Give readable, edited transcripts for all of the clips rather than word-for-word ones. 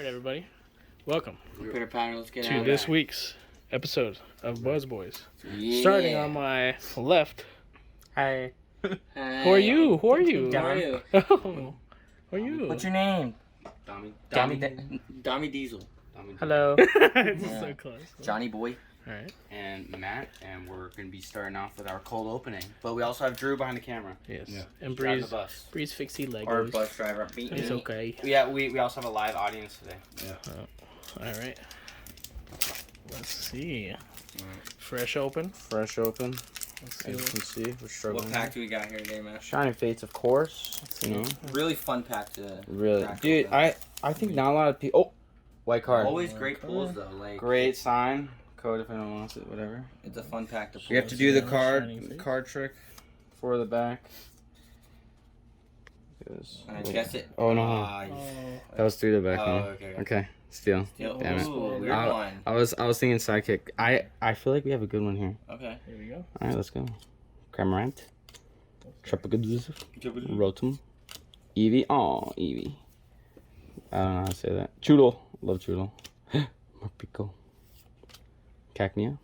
Alright, everybody. Welcome to this week's episode of BuzzBoys. Yeah. Starting on my left. Hi. Who are you? How are you? Oh, who are you? What's your name? Dommy Diesel. Hello. It's Yeah. so close. Johnny Boy. Alright. And Matt, and we're going to be starting off with our cold opening. But we also have Drew behind the camera. Yes. Yeah. And Driving Breeze. the bus. Breeze fixie Legos. Or bus driver. It's okay. Yeah, we also have a live audience today. Yeah. Alright. Let's see. Fresh open. Fresh open. Let's see As you what can see, we're struggling. What pack do we got here today, man? Shining Fates, of course. You know, Really fun pack to really, crack dude. open. I think not a lot of people. Oh, white card. Always great pulls though. Like Great sign. Code if anyone wants it. Whatever. it's a fun pack to pull. You have to do the Shining Fates. card trick for the back. I guess it. Oh no, Ah, that was through the back. Oh, huh? okay. Okay, steal. Still, Damn it. ooh, weird I- one. I was thinking sidekick. I feel like we have a good one here. Okay. Here we go. All right, let's go. Cramorant. Trapaguduz. Rotom. Eevee. Oh, Eevee. I don't know how to say that. Choodle. Love Choodle. Morpeko. Cacnea.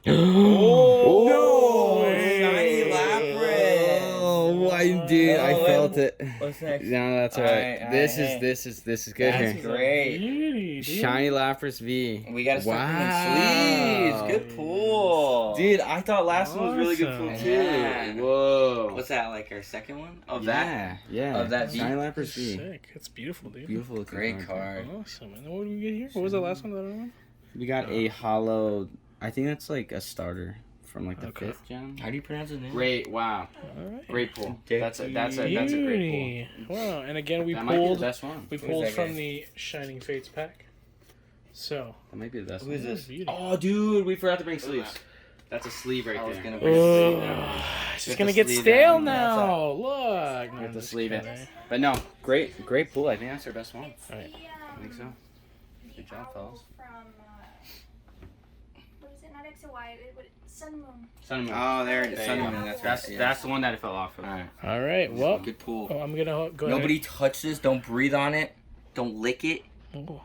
Oh, no! Shiny Lapras. Oh, dude, I felt it. What's next? No, that's alright. Alright, This alright. is good That's here. great. Beauty, dude. Shiny Lapras V. We gotta start Wow. putting sleeves. Good pull. Dude, I thought last one was really good Awesome. pull too. Yeah. Whoa. What's that, like our second one? Of that? Yeah. Of that V? Shiny Lapras V. Sick. That's beautiful, dude. Beautiful looking Great card. Awesome. And what did we get here? What was the last one? The other one? We got a hollow. I think that's like a starter from like the Okay. 5th gen. How do you pronounce his name? Great, wow. Alright. Great pull. That's a great Beauty. Wow. And again, pull. we That might be the pulled best one. we Who's pulled that from guy? the Shining Fates pack. So, That might be the best Who one. is this? beauty. Oh, dude, we forgot to bring sleeves. That's a sleeve right I was there. gonna bring a sleeve. It's Get just gonna the get sleeve stale in. now. Look. Get the just sleeve in. kidding. But no, great pull. I think that's our best one. Alright. I think so. Good job, fellas. From, what is it? Not X and Y. Sun Moon. Sun and Moon. Oh, there it is. There Sun you Moon, go. that's That's right. Yeah. that's the one that it fell off of. Alright. All right. Well, Good pull. I'm gonna go Nobody touch this. Don't breathe on it. Don't lick it. ahead. Oh,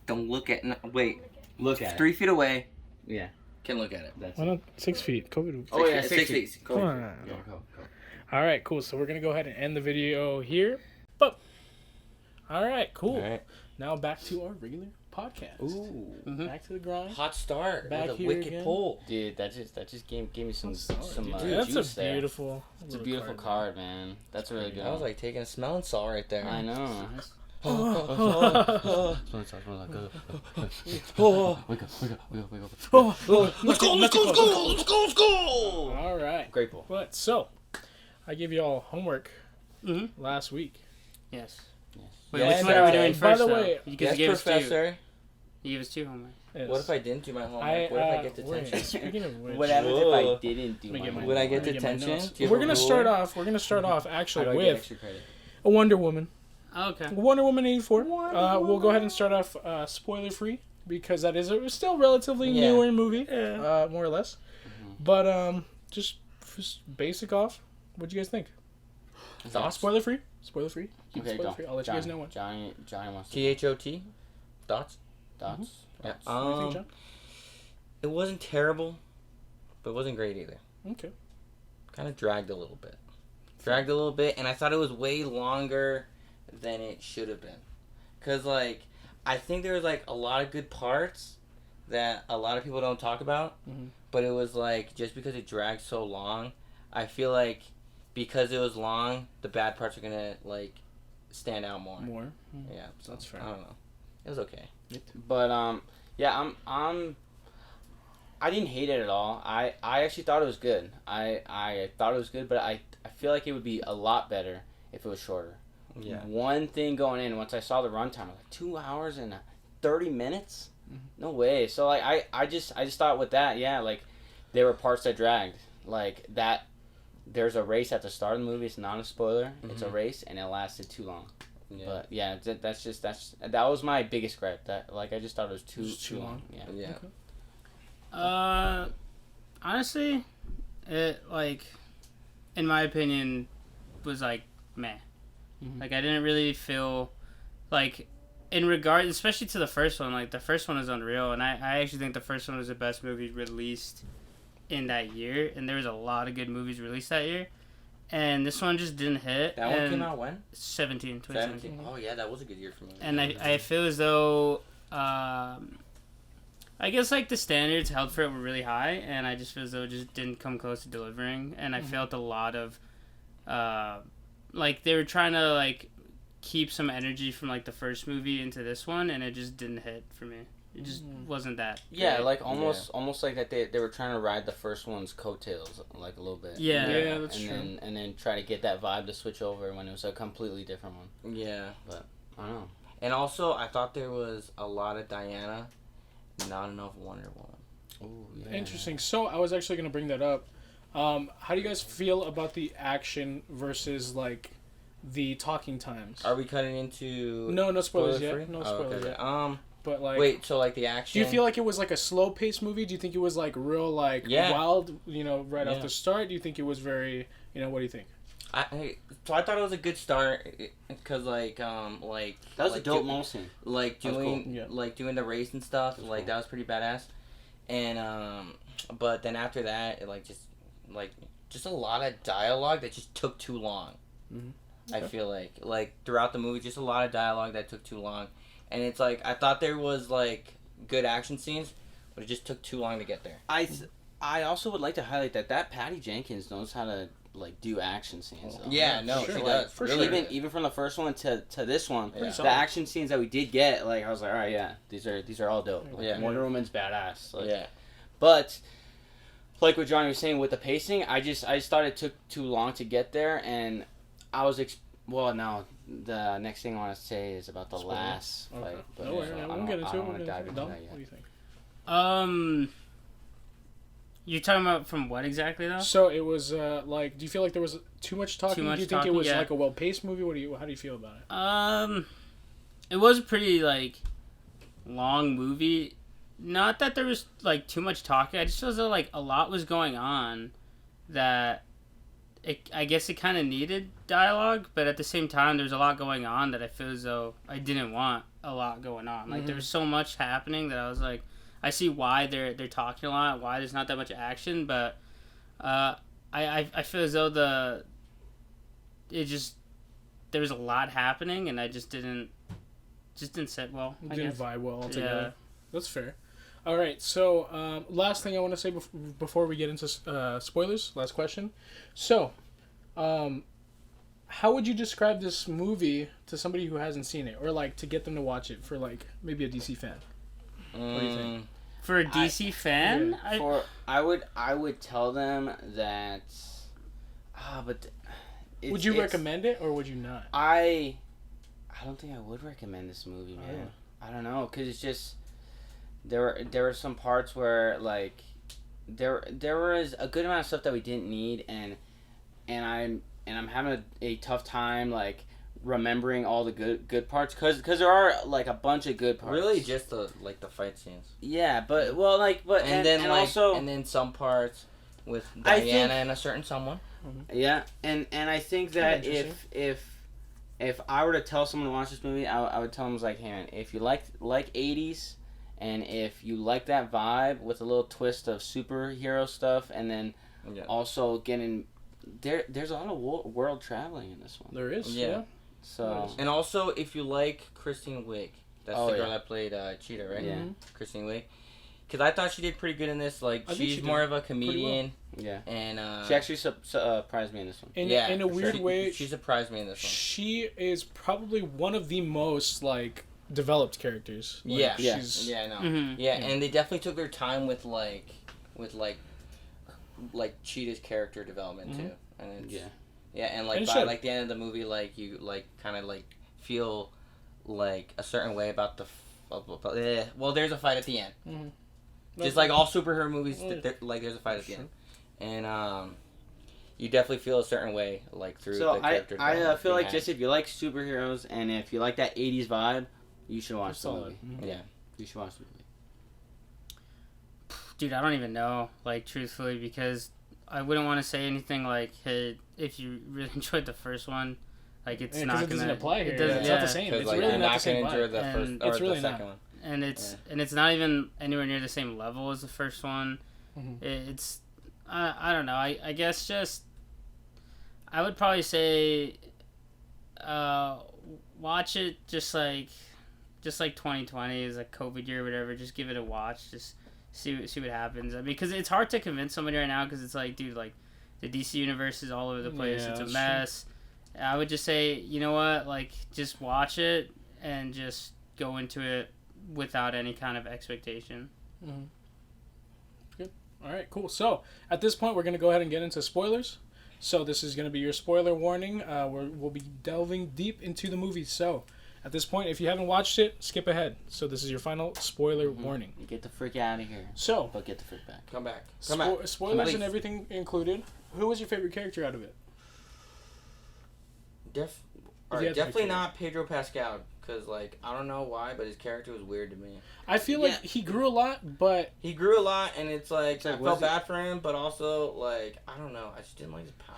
Don't look at. No, wait. Look at 3 feet away. Yeah. Can look at it. That's why not 6 feet? COVID. Oh, yeah, 6 6 feet. Come on. Go, go, go. All right, cool. So we're gonna go ahead and end the video here. But all right, cool. All right. Now back to our regular podcast. Ooh. Back to the grind. Hot start. Back What a here wicked again. pull. Dude, that just gave me some Dude, uh, that's juice a there. beautiful. It's a little beautiful card, man. That's a really good. I was like taking a smelling salt right there. I know. Oh, Wake oh. up, wake up, wake up, wake up. Oh, Let's go, let's go, let's go, let's go, let's go. all right. Great pull. But so, I gave you all homework Mm-hmm. last week. Yes. Wait, Yes, which one are we doing by first, the though? way- You Yes, gave us two. Professor. You gave us two homework. Yes. What if I didn't do my homework? What if I get wait, detention? Speaking of which, What happens if Whoa. I didn't do Let me my get my- Would I get let me get my detention? notes. Do you have We're a gonna ruler? start off. We're gonna start off How actually do I get with extra credit? a Wonder Woman. Oh, okay. Wonder Woman 84. We'll go ahead and start off spoiler free because that is a still relatively Yeah. newer movie, more or less. But just basic off. What'd you guys think? Thoughts? Spoiler free. Spoiler free. Keep Okay, spoiler go. free. I'll let you guys know when. Johnny wants to THOT? Thoughts? thoughts. Yeah. What do you think, John? It wasn't terrible, but it wasn't great either. Okay. Kind of dragged a little bit. And I thought it was way longer than it should have been. Because, like, I think there was, like, a lot of good parts that a lot of people don't talk about. Mhm. But it was, like, just because it dragged so long, I feel like because it was long, the bad parts are going to, like, stand out more. More. Yeah, so That's fair. I don't know. It was okay. But yeah, I didn't hate it at all. I actually thought it was good. I thought it was good, but I feel like it would be a lot better if it was shorter. Yeah. One thing going in, once I saw the runtime, I was like 2 hours and 30 minutes. No way. So like I just thought with that, yeah, like there were parts that dragged. Like that, there's a race at the start of the movie. It's not a spoiler. It's a race, and it lasted too long. Yeah. But yeah, that was my biggest gripe. That like I just thought it was too long. Yeah. Yeah. Honestly, it, like, in my opinion, was, like, meh. Mhm. Like, I didn't really feel, like, in regard, especially to the first one, like the first one is unreal, and I actually think the first one was the best movie released in that year, and there was a lot of good movies released that year, and this one just didn't hit. That one came out when? 2017. 17. Oh yeah, that was a good year for movies. And I feel as though, I guess like the standards held for it were really high, and I just feel as though it just didn't come close to delivering, and I felt a lot of, like they were trying to like keep some energy from like the first movie into this one, and it just didn't hit for me. It just wasn't that Yeah, great. like almost like that they were trying to ride the first one's coattails like a little bit. Yeah, that's and true. and then try to get that vibe to switch over when it was a completely different one. Yeah. I don't know. And also, I thought there was a lot of Diana, not enough Wonder Woman. Ooh, yeah. Interesting. So I was actually going to bring that up. How do you guys feel about the action versus like the talking times? Are we cutting into No spoilers spoiler-free? yet. No Oh, spoilers okay. yet. But like, Wait, so like the do action? you feel like it was like a slow paced movie? Do you think it was like real like Yeah. wild? Right off Yeah. the start. Do you think it was very? What do you think? So I thought it was a good start because like That was like a dope mole scene. like That was doing cool. Yeah. like doing the race and stuff That was like cool. that was pretty badass, and but then after that it just a lot of dialogue that just took too long. Mhm. I Okay. feel like throughout the movie just a lot of dialogue that took too long, and it's like I thought there was like good action scenes, but it just took too long to get there. I also would like to highlight that Patty Jenkins knows how to like do action scenes. Though. Yeah, no, sure. she Like, does. for really sure. good. even from the first one to this one, Yeah. the action scenes that we did get, like I was like, all right, yeah, these are all dope. Like, Yeah. Wonder Woman's badass. Like, Yeah. But like what Johnny was saying with the pacing, I just thought it took too long to get there, and I was no. The next thing I want to say is about the Spoiler? last Okay. fight. But No worries. I We'll don't- get into I it. don't We'll want to get dive into into it. Dom, that what do yet. you think? You're talking about from what exactly though? So it was like, do you feel like there was too much talking? much Do you think it talking, was yeah. like a well paced movie? How do you feel about it? It was a pretty like long movie. Not that there was like too much talking. I just feel as though like a lot was going on that I guess it kind of needed dialogue, but at the same time there's a lot going on that I feel as though I didn't want a lot going on. Like there was so much happening that I was like, I see why they're talking a lot, why there's not that much action, but I feel as though there was a lot happening, and I just didn't sit well. I Didn't guess. vibe well Yeah. altogether. That's fair. All right. So last thing I want to say before we get into spoilers. Last question. So, how would you describe this movie to somebody who hasn't seen it, or like to get them to watch it for like maybe a DC fan? What do you think? For a DC fan, I would tell them that. But Would you recommend it or would you not? I don't think I would recommend this movie, man. Oh. I don't know, cause it's just there were some parts where like there was a good amount of stuff that we didn't need, and I'm having a tough time like remembering all the good parts, cause there are like a bunch of good parts. Really, just the fight scenes. Yeah, but And then some parts with I Diana think- and a certain someone. Yeah, and I think that Interesting. if I were to tell someone to watch this movie, I would tell them like, hey man, if you like 80s, and if you like that vibe with a little twist of superhero stuff, and then Yeah. also getting there's a lot of world traveling in this one. There is. Yeah. Yeah. So And also, if you like Kristen Wiig, that's Oh, the girl yeah. that played Cheetah, right? Yeah. Mhm. Kristen Wiig. Because I thought she did pretty good in this. Like, I think she's she more did of a comedian. yeah, And, she actually surprised me in this one. In a for weird sure. way, She surprised me in this one. she is probably one of the most like developed characters. Like, Yeah. Yeah. She's, Yeah, no. Mhm. Yeah, and they definitely took their time with Cheetah's character development too. And it's, Yeah. yeah, and And like it by should. like the end of the movie, like you like kind of like feel like a certain way about well, there's a fight at the end. Mhm. Just like all superhero movies, Yeah. like there's a fight at the Sure. end, and you definitely feel a certain way like through So the I character. development feel like behind. just if you like superheroes and if you like that 80s vibe, you should watch the solid. movie. yeah. You should watch the movie. Dude, I don't even know, like, truthfully, because I wouldn't want to say anything like, hey, if you really enjoyed the first one, Like it's Yeah, 'cause not it doesn't gonna apply here. It doesn't, It's yeah. not the same. 'Cause, It's like, really you're not the not same gonna enjoy vibe. the first And or it's the really second not. one. And it's not even anywhere near the same level as the first one. Mhm. It's I don't know. I guess just I would probably say watch it just like 2020 is a COVID year or whatever. Just give it a watch. Just see what happens. I mean, because it's hard to convince somebody right now because it's like, dude, like the DC universe is all over the place. Yeah, It's a that's mess. I would just say, you know what, like just watch it and just go into it without any kind of expectation. Mhm. Good. All right, cool. So at this point, we're going to go ahead and get into spoilers. So this is going to be your spoiler warning. We'll be delving deep into the movie. So at this point, if you haven't watched it, skip ahead. So this is your final spoiler warning. You get the freak out of here. So But get the freak back. Come back. Come back. spoilers Please. and everything included. Who was your favorite character out of it? Or If you had to definitely pick not Pedro Pascal, because, like, I don't know why, but his character was weird to me. I feel like Yeah. he grew a lot, but He grew a lot, and it's like, I was felt he- bad for him, but also, like, I don't know, I just didn't like his power.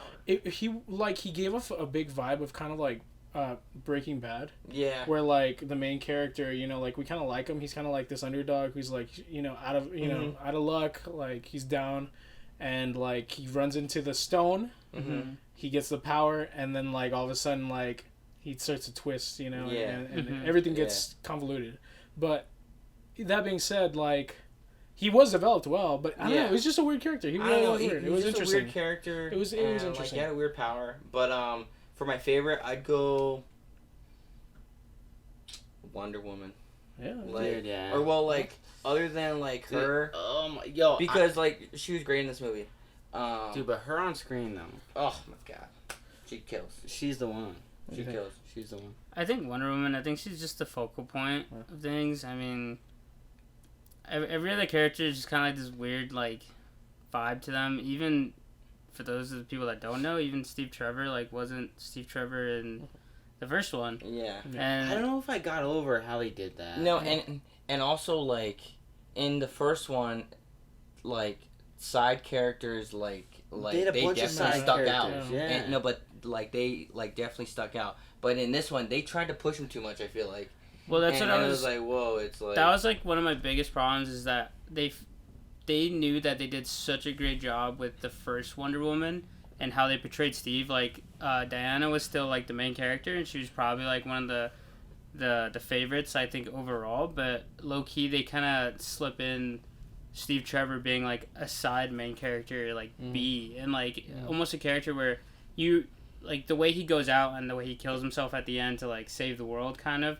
he gave off a big vibe of kind of like Breaking Bad. Yeah. Where like the main character, you know, like we kind of like him. He's kind of like this underdog who's like, you know, out of luck. Like he's down, and like he runs into the stone. Mm-hmm. He gets the power, and then like all of a sudden like he starts to twist, you know, Yeah. and everything gets convoluted. But that being said, like he was developed well, but I don't know. It was just a weird character. He I don't really know, was weird. he It was just interesting. a weird character. It was and, interesting. Like, he had a weird power. But for my favorite, I'd go Wonder Woman. Yeah. Like, Dude, yeah. Or, well, like, other than, like, her. Oh my, yo. Because, like, she was great in this movie. Dude, but her on screen though, Oh, my God. She kills. she's the one. She kills. She's the one. I think Wonder Woman, I think she's just the focal point of things. I mean, every other character is just kind of like this weird, like, vibe to them. Even for those of the people that don't know, even Steve Trevor, like, wasn't Steve Trevor in the first one. Yeah. And I don't know if I got over how he did that. No, and also, like, in the first one, like, side characters, like They had a they bunch of definitely side stuck out. characters, yeah. And, no, but, like, they, like, definitely stuck out. But in this one, they tried to push him too much, I feel like. well, that's and what I it was. like, whoa, it's like... That was like one of my biggest problems is that they knew that they did such a great job with the first Wonder Woman and how they portrayed Steve. Like Diana was still like the main character, and she was probably like one of the favorites I think overall. But low key, they kind of slip in Steve Trevor being like a side main character, like B, and like almost a character where you like the way he goes out and the way he kills himself at the end to like save the world, kind of.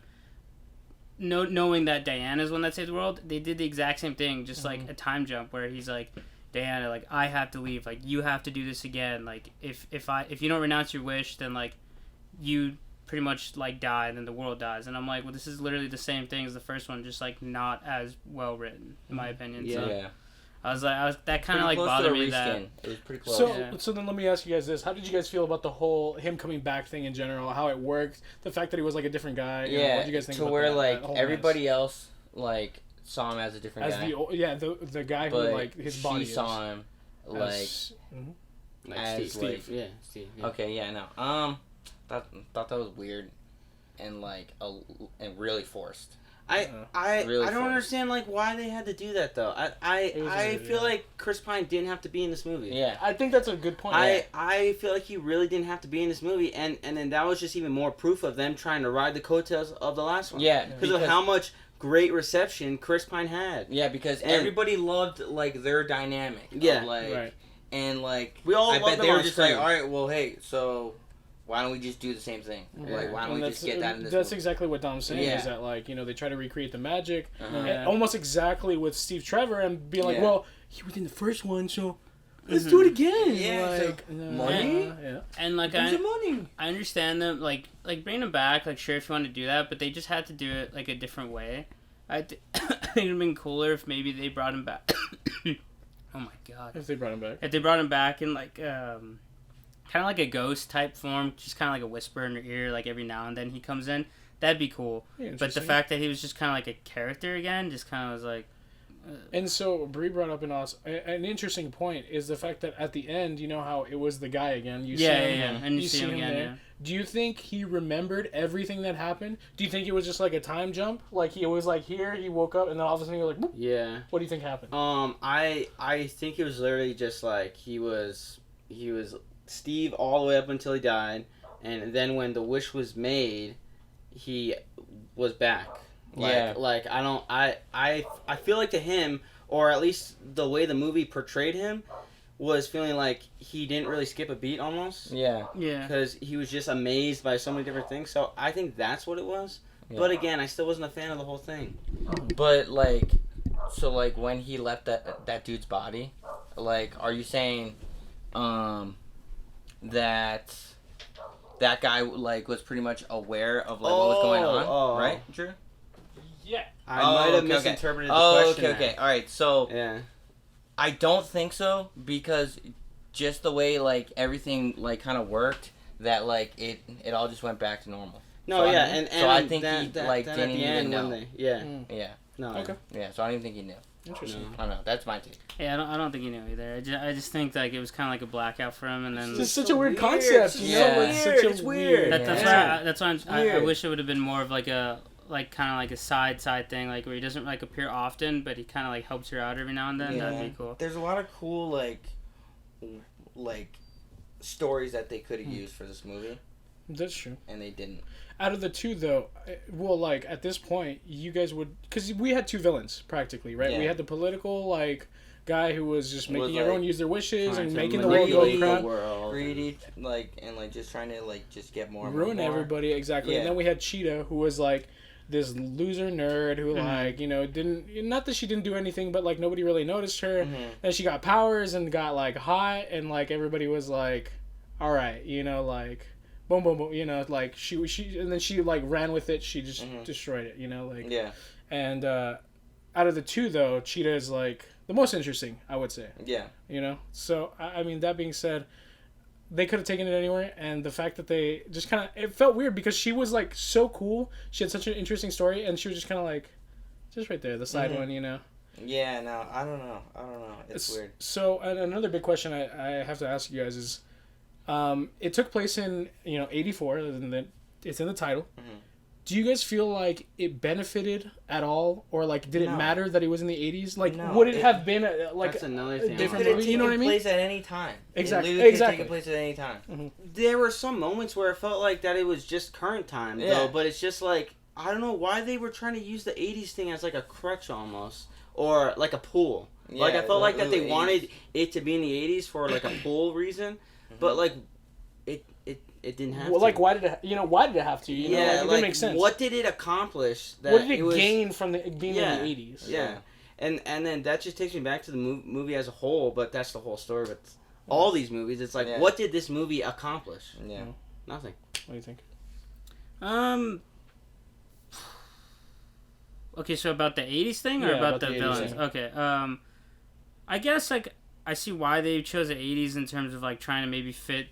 Knowing that Diana's one that saved the world, they did the exact same thing, just like a time jump where he's like, Diana, like I have to leave, like you have to do this again, like if you don't renounce your wish, then like you pretty much like die, and then the world dies. And I'm like, well, this is literally the same thing as the first one, just like not as well written, in my opinion. Yeah. So Yeah. I was that kind of Pretty like close to bothered a me that. reskin. It was pretty close. So, Yeah. so then let me ask you guys this: how did you guys feel about the whole him coming back thing in general? How it worked, the fact that he was like a different guy. You know, Yeah, what did you guys think to about where, that, like, that whole everybody else, like, saw him as a different mess? guy. The guy who But like his body she saw him, like... Mhm. Like as, Steve. like- Yeah, Steve. Yeah. Okay, yeah, no. Thought that was weird and, like, and really forced. I Really don't forced. understand like why they had to do that though. It was I weird, feel yeah. like Chris Pine didn't have to be in this movie. Yeah. I think that's a good point. I feel like he really didn't have to be in this movie, and then that was just even more proof of them trying to ride the coattails of the last one. Yeah, because of how much great reception Chris Pine had. Yeah, because And- everybody loved, like, their dynamic. of, Yeah. like, Right. and, like, We all I loved bet them they were on just screen. like, all right, well, hey, so why don't we just do the same thing? Yeah. Like, why don't And we just get that in this that's movie? exactly what Dom's saying Yeah. is that like you know they try to recreate the magic Uh-huh. and almost exactly with Steve Trevor and being like, Yeah. well, he was in the first one, so let's do it again. Yeah, so like money? yeah. And like Where's the money? I understand them, like bringing them back, like sure if you want to do that, but they just had to do it like a different way. I think it'd been cooler if maybe they brought him back. Oh my god! If they brought him back, If they brought him back in like kind of like a ghost type form, just kind of like a whisper in your ear, like every now and then he comes in, that'd be cool. Yeah, But the interesting. fact that he was just kind of like a character again, just kind of was like, And so Bree brought up an interesting point is the fact that at the end, you know how it was the guy again. You see him, and you see him again. there. Yeah. Do you think he remembered everything that happened? Do you think it was just like a time jump? Like he was like here, he woke up, and then all of a sudden you're like, whoop. Yeah. What do you think happened? I think it was literally just like he was Steve all the way up until he died, and then when the wish was made, he was back. Like I feel like to him, or at least the way the movie portrayed him, was feeling like he didn't really skip a beat almost. Yeah. Yeah. Because he was just amazed by so many different things. So I think that's what it was. Yeah. But again, I still wasn't a fan of the whole thing. But like, so like when he left that dude's body, like, are you saying, that guy like was pretty much aware of like what was going on, right, Drew? Yeah. I might have misinterpreted the question. Okay. All right. So yeah. I don't think so, because just the way like everything like kind of worked, that like it all just went back to normal. No, so yeah, and so I think he that, like then didn't at the even end know. when they, Yeah. No. Okay. Yeah. So I don't even think he knew. Interesting. No. I don't know. That's my take. Yeah, I don't think he knew either. I just think like it was kind of like a blackout for him, and then It's such a weird concept. It's weird. That's why I wish it would have been more of like a kind of like a side thing, like where he doesn't like appear often, but he kind of like helps her out every now and then. Yeah. That'd be cool. There's a lot of cool like stories that they could have used for this movie. That's true. And they didn't. Out of the two, though, well, like, at this point, you guys would... Because we had two villains, practically, right? Yeah. We had the political, like, guy who was just making like, everyone use their wishes and making the world world go crap. Greedy, like, and, like, just trying to, like, just get more and Ruin more. everybody, exactly. Yeah. And then we had Cheetah, who was, like, this loser nerd who, like, you know, didn't... Not that she didn't do anything, but, like, nobody really noticed her. Then she got powers and got, like, hot, and, like, everybody was, like, all right, you know, like... Boom, boom, boom, you know, like, she, and then she, like, ran with it, she just destroyed it, you know, like, yeah. And, out of the two, though, Cheetah is, like, the most interesting, I would say. Yeah. You know? So, I mean, that being said, they could have taken it anywhere, and the fact that they just kind of, it felt weird, because she was, like, so cool, she had such an interesting story, and she was just kind of, like, just right there, the side one, you know? Yeah, no, I don't know, it's weird. So, and another big question I have to ask you guys is, it took place in, you know, 84, it's in the title. Do you guys feel like it benefited at all, or like did it matter that it was in the 80s? Like, would it have been like that's another thing. different It movie? You know what I mean? Place at any time. Exactly. It literally could Exactly. take place at any time. There were some moments where it felt like that it was just current time, though, but it's just like, I don't know why they were trying to use the 80s thing as like a crutch almost, or like a pull. Yeah, like, I felt like that they 80s. wanted it to be in the 80s for like a pull reason, but like, it didn't have to. Like, why did it have to? You know, like, it didn't make sense. What did it accomplish? That what did it gain from being in the 80s? Yeah. And then that just takes me back to the movie as a whole, but that's the whole story. But all these movies, it's like, what did this movie accomplish? Yeah. Nothing. What do you think? Okay, so about the 80s thing, or about the 80s villains? thing. Okay, I guess, like, I see why they chose the 80s in terms of, like, trying to maybe fit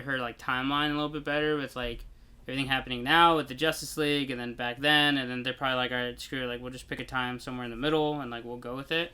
her, like, timeline a little bit better with, like, everything happening now with the Justice League, and then back then, and then they're probably like, all right, screw it, like, we'll just pick a time somewhere in the middle, and, like, we'll go with it.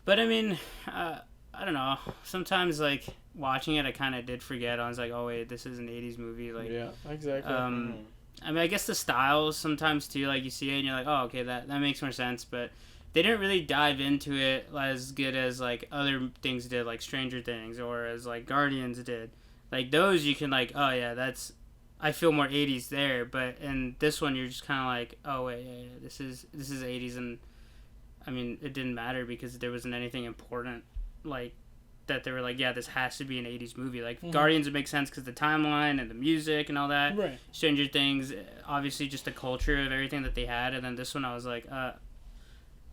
But, I mean, I don't know, sometimes, like, watching it, I kind of did forget. I was like, oh, wait, this is an 80s movie, like... Yeah, exactly. I mean, I guess the styles sometimes, too, like, you see it, and you're like, oh, okay, that makes more sense, but... They didn't really dive into it as good as, like, other things did, like Stranger Things, or as, like, Guardians did. Like, those you can, like, oh, yeah, that's... I feel more 80s there, but in this one, you're just kind of like, oh, wait, yeah, this is 80s, and, I mean, it didn't matter because there wasn't anything important, like, that they were like, yeah, this has to be an 80s movie. Like, Guardians, it makes sense because the timeline and the music and all that. Right. Stranger Things, obviously just the culture of everything that they had, and then this one, I was like,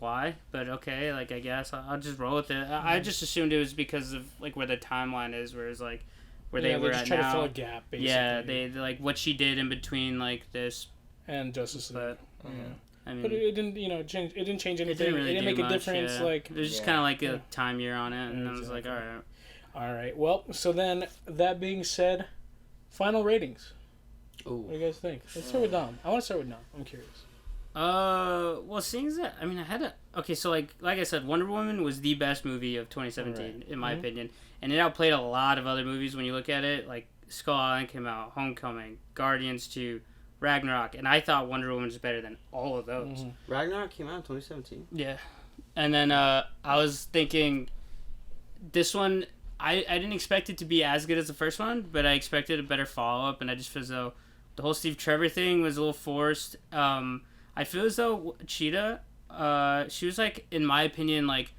why? But okay, like, I guess I'll just roll with it. I just assumed it was because of, like, where the timeline is, where it's, like, where they were just at try now. to fill a gap, basically. Yeah, they like, what she did in between, like, this. And Justice League. But, I mean... But it didn't, you know, change. It didn't change anything. It didn't really make do a much, difference, yeah. like... It was just kind of like a time year on it, and I was like, alright. Alright, well, so then, that being said, final ratings. Ooh. What do you guys think? Let's start with Dom. I want to start with Dom. I'm curious. Well, seeing as that, I mean, I had to... okay, so like I said, Wonder Woman was the best movie of 2017 in my opinion, and it outplayed a lot of other movies when you look at it. Like Skull Island came out, Homecoming, Guardians 2, Ragnarok, and I thought Wonder Woman was better than all of those. Ragnarok came out in 2017. Yeah, and then I was thinking, this one I didn't expect it to be as good as the first one, but I expected a better follow up, and I just feel as though the whole Steve Trevor thing was a little forced. I feel as though Cheetah, she was like, in my opinion, like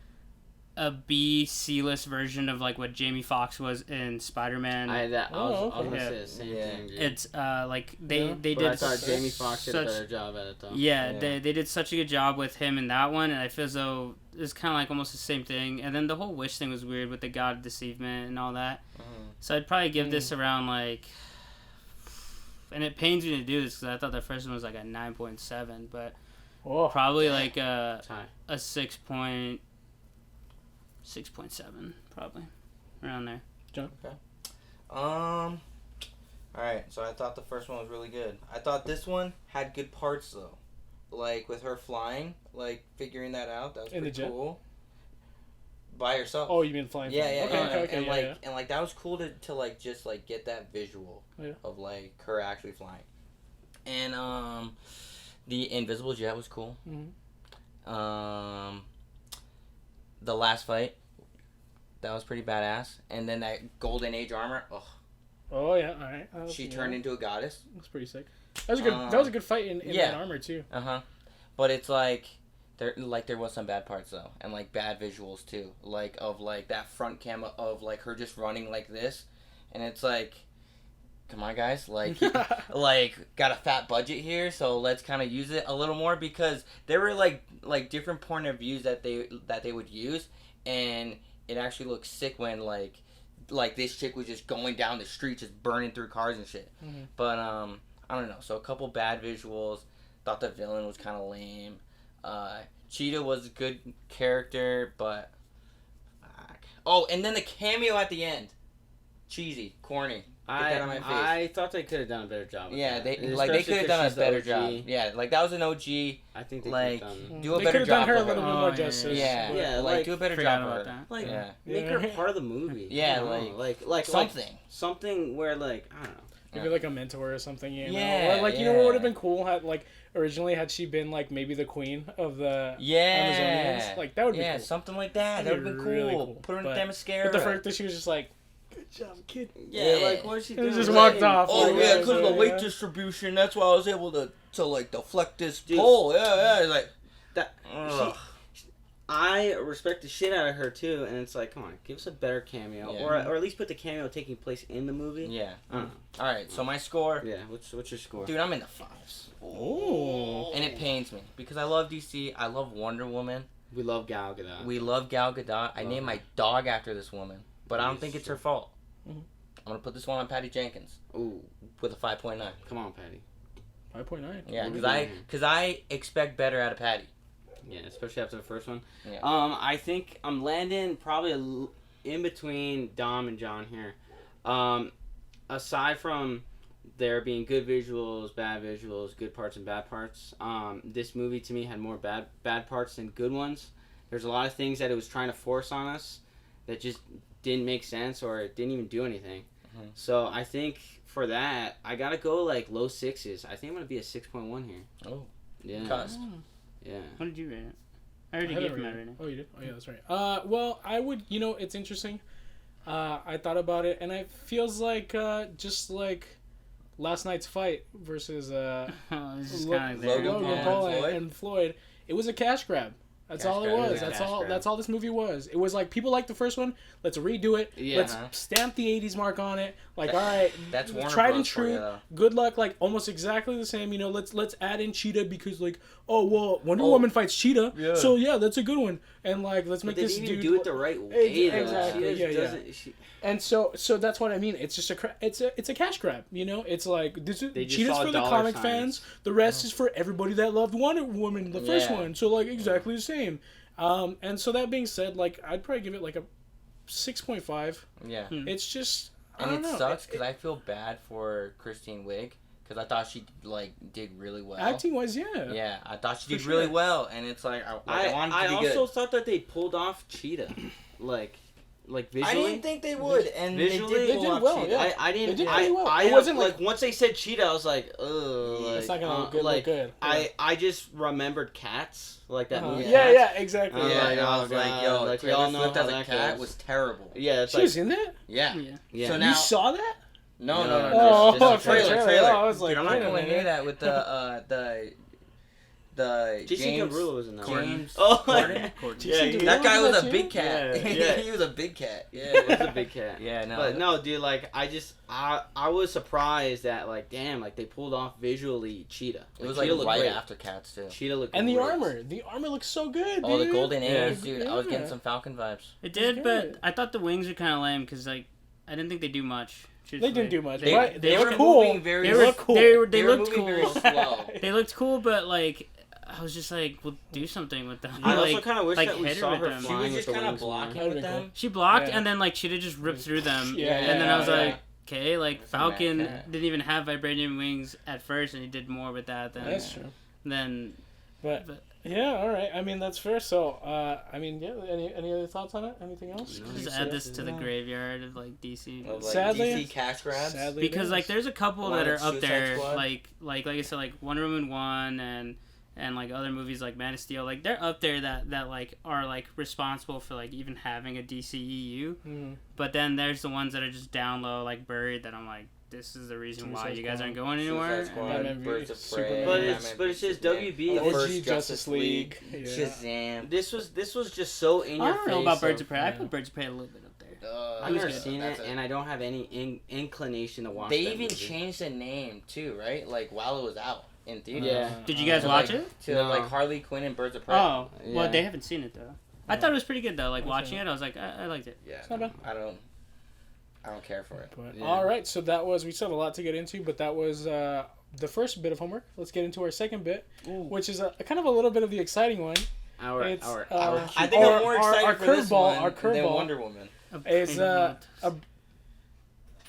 a B C-list version of like what Jamie Foxx was in Spider-Man. I was gonna Yeah. say the same thing. Dude. It's like they But did. I thought Jamie Foxx did a such- better job at it though. Yeah, they did such a good job with him in that one, and I feel as though it's kind of like almost the same thing. And then the whole Wish thing was weird with the God of Deceivement and all that. So I'd probably give this around like, and it pains me to do this because I thought the first one was like a 9.7, but probably like a 6.7, probably around there. All right, so I thought the first one was really good. I thought this one had good parts though, like with her flying, like figuring that out. That was In the pretty jet? cool. By herself. Oh, you mean flying? Yeah, flying. yeah, Okay. and Yeah, like yeah. and like that was cool to like just like get that visual of like her actually flying, and the invisible jet was cool. The last fight, that was pretty badass, and then that golden age armor. Oh, Oh yeah, all right. she turned into a goddess. That's pretty sick. That was a good. That was a good fight in that armor too. But it's like there was some bad parts though, and like bad visuals too, like of like that front camera of like her just running like this, and it's like, come on guys, like like got a fat budget here, so let's kind of use it a little more, because there were like different point of views that they would use, and it actually looked sick when like this chick was just going down the street just burning through cars and shit. But I don't know, so a couple bad visuals. Thought the villain was kind of lame. Cheetah was a good character, but oh, and then the cameo at the end, cheesy, corny. Get that on my face. I thought they could have done a better job. With Yeah, that. they Especially could have 'cause done a she's the better OG. job. Yeah, like that was an OG. I think they Like, could have done. do a They better could have done job her a for little bit more Oh, justice. Yeah, but- Yeah, like like, do a better forgot job about for her. that. Like, Yeah. make her part of the movie. Yeah, I don't know. like something where like I don't know. Maybe like a mentor or something, you know? Yeah, Or like, you know what would have yeah. been cool? Had like originally had she been like maybe the queen of the Yeah, Amazonians? Like that would be cool. something like that. That That'd would have be been really cool. cool. Put her in But- that mascara. But the fact that she was just like, good job, kid. Yeah, Yeah. like what is she And doing? just Like, walked off. Oh Like, yeah, because of the yeah. weight distribution. That's why I was able to like deflect this Dude. pole. Yeah, it's like That ugh. I respect the shit out of her too, and it's like, come on, give us a better cameo, Yeah. or at least put the cameo taking place in the movie. Yeah. I don't know. All right. So my score, Yeah, what's your score? dude, I'm in the 5s. Oh. And it pains me because I love DC. I love Wonder Woman. We love Gal Gadot. We love Gal Gadot. I named my dog after this woman, but I don't think it's her fault. Mhm. I'm gonna put this one on Patty Jenkins Ooh, with a 5.9. come on, Patty. 5.9. Yeah, What are because you doing? I expect better out of Patty. Yeah, especially after the first one. Yeah. I think I'm landing probably in between Dom and John here. Aside from there being good visuals, good parts and bad parts, this movie to me had more bad parts than good ones. There's a lot of things that it was trying to force on us that just didn't make sense or it didn't even do anything. Mhm. So I think for that, I gotta go like low 6s. I think I'm gonna be a 6.1 here. Oh. Yeah. Cusp. Yeah. What did you rate it? I already I gave haven't my read it. rating. Oh, you did? Oh, yeah, that's right. Well, I would, it's interesting. I thought about it, and it feels like just like last night's fight versus Oh, it's just Lo- kind of there. Logan Paul and Floyd. and Floyd. It was a cash grab. That's Cash all it grab, was. yeah. That's Cash all. grab. That's all this movie was. It was like people like the first one. Let's redo it. Yeah. Let's stamp the '80s mark on it. Like, all right, That's Warner tried and Bros. For you, true. though. Good luck. Like almost exactly the same. Let's add in Cheetah because like, oh well, Wonder Woman fights Cheetah. Yeah. So yeah, that's a good one. And like, let's But make they this didn't dude even do it the right way. though. Exactly, She just yeah. doesn't. And so that's what I mean. It's just it's a cash grab, It's like this is They just Cheetah's saw for the dollar comic signs. fans. The rest is for everybody that loved Wonder Woman, the first Yeah. one. So like exactly the same. And so that being said, like I'd probably give it like a 6.5. Yeah. It's just I And don't it know. sucks because I feel bad for Christine Wiig because I thought she like did really well. Acting wise, yeah. Yeah, I thought she For did really sure. well, and it's like I wanted I to be also good. thought that they pulled off Cheetah, like I visually. didn't think they would, and Visually, they they did did pull off well, Cheetah. yeah. I didn't. They did pretty well. I It wasn't like once they said Cheetah, I was like, ugh. Yeah, It's not gonna look good. Like, look good. I just remembered Cats, like that movie. Yeah, Cats. yeah, exactly. I'm Yeah, like, and I oh, was like, God, yo, like, we Taylor all know Swift how as a that cat goes. was terrible. Yeah, it's She like was in that. Yeah. Yeah. yeah. So You now, saw that? no, Oh, just a for trailer. I was like, Dude, I'm not wait a going minute. near that with the Jason James. Derulo was in that. James. Oh, Corden. yeah, he, That guy was that a too? big cat. Yeah, yeah. He was a big cat. he Yeah. was a big cat. Yeah, no. But no, dude, like I was surprised that like damn, like they pulled off visually Cheetah. It was Cheetah like looked right great. after Cats too. Cheetah looked And the great. armor. The armor looks so good, Oh, the dude. golden Yeah. age, dude. I was getting Yeah. some Falcon vibes. It did, It's but good. I thought the wings were kind of lame because like I didn't think they do much. They didn't do much. They, but they they were look cool. moving very They were look cool. They They were looked moving very cool. slow. They looked cool, but like I was just like, well, do something with them. I also like, kind of wish like, that we hit her saw with her them. She flying was with just the kind of wings more. blocking That'd with be cool. them. She blocked, Yeah. and then like she'd have just ripped through them. Yeah, and then I was yeah. like, okay, like That's mad Falcon cat. didn't even have vibranium wings at first, and he did more with that than That's true. then. But But- yeah, all right. I mean, that's fair. So, I mean, yeah. Any other thoughts on it? Anything else? No. Just You add said- this to the no. graveyard of like DC. Of, like, Sadly- DC cash grabs. Sadly, it Because is. like there's a couple Along that are with up Suicide there, Squad. like I said, like Wonder Woman 1 and like other movies like Man of Steel, like they're up there that like are like responsible for like even having a DCEU. Mm. But then there's the ones that are just down low, like buried. That I'm like, this is the reason why Suicide you guys Squad. aren't going anywhere. Suicide Squad, Batman v Birds of Superman. Prey, But Batman but v it's just Superman, WB. the OG first Justice League. Yeah. Shazam. This was just so in I your don't face. know about Birds of Prey. I yeah. put Birds of Prey a little bit up there. I've It was never good. seen That's it, and I don't have any inclination to watch. They that even movie. changed the name too, right? Like while it was out in theaters. Yeah. Did you guys To, watch like, it? To No. like Harley Quinn and Birds of Prey. Oh, well, Yeah. they haven't seen it though. I thought it was pretty good though. Like That's watching right. it, I was like, I liked it. Yeah. not bad. I don't care for it. But Yeah. all right, so that was we still have a lot to get into, but that was the first bit of homework. Let's get into our second bit, which is a kind of a little bit of the exciting one. Our I think I'm more excited our for this curveball. one Our than curveball Wonder Woman. is Brave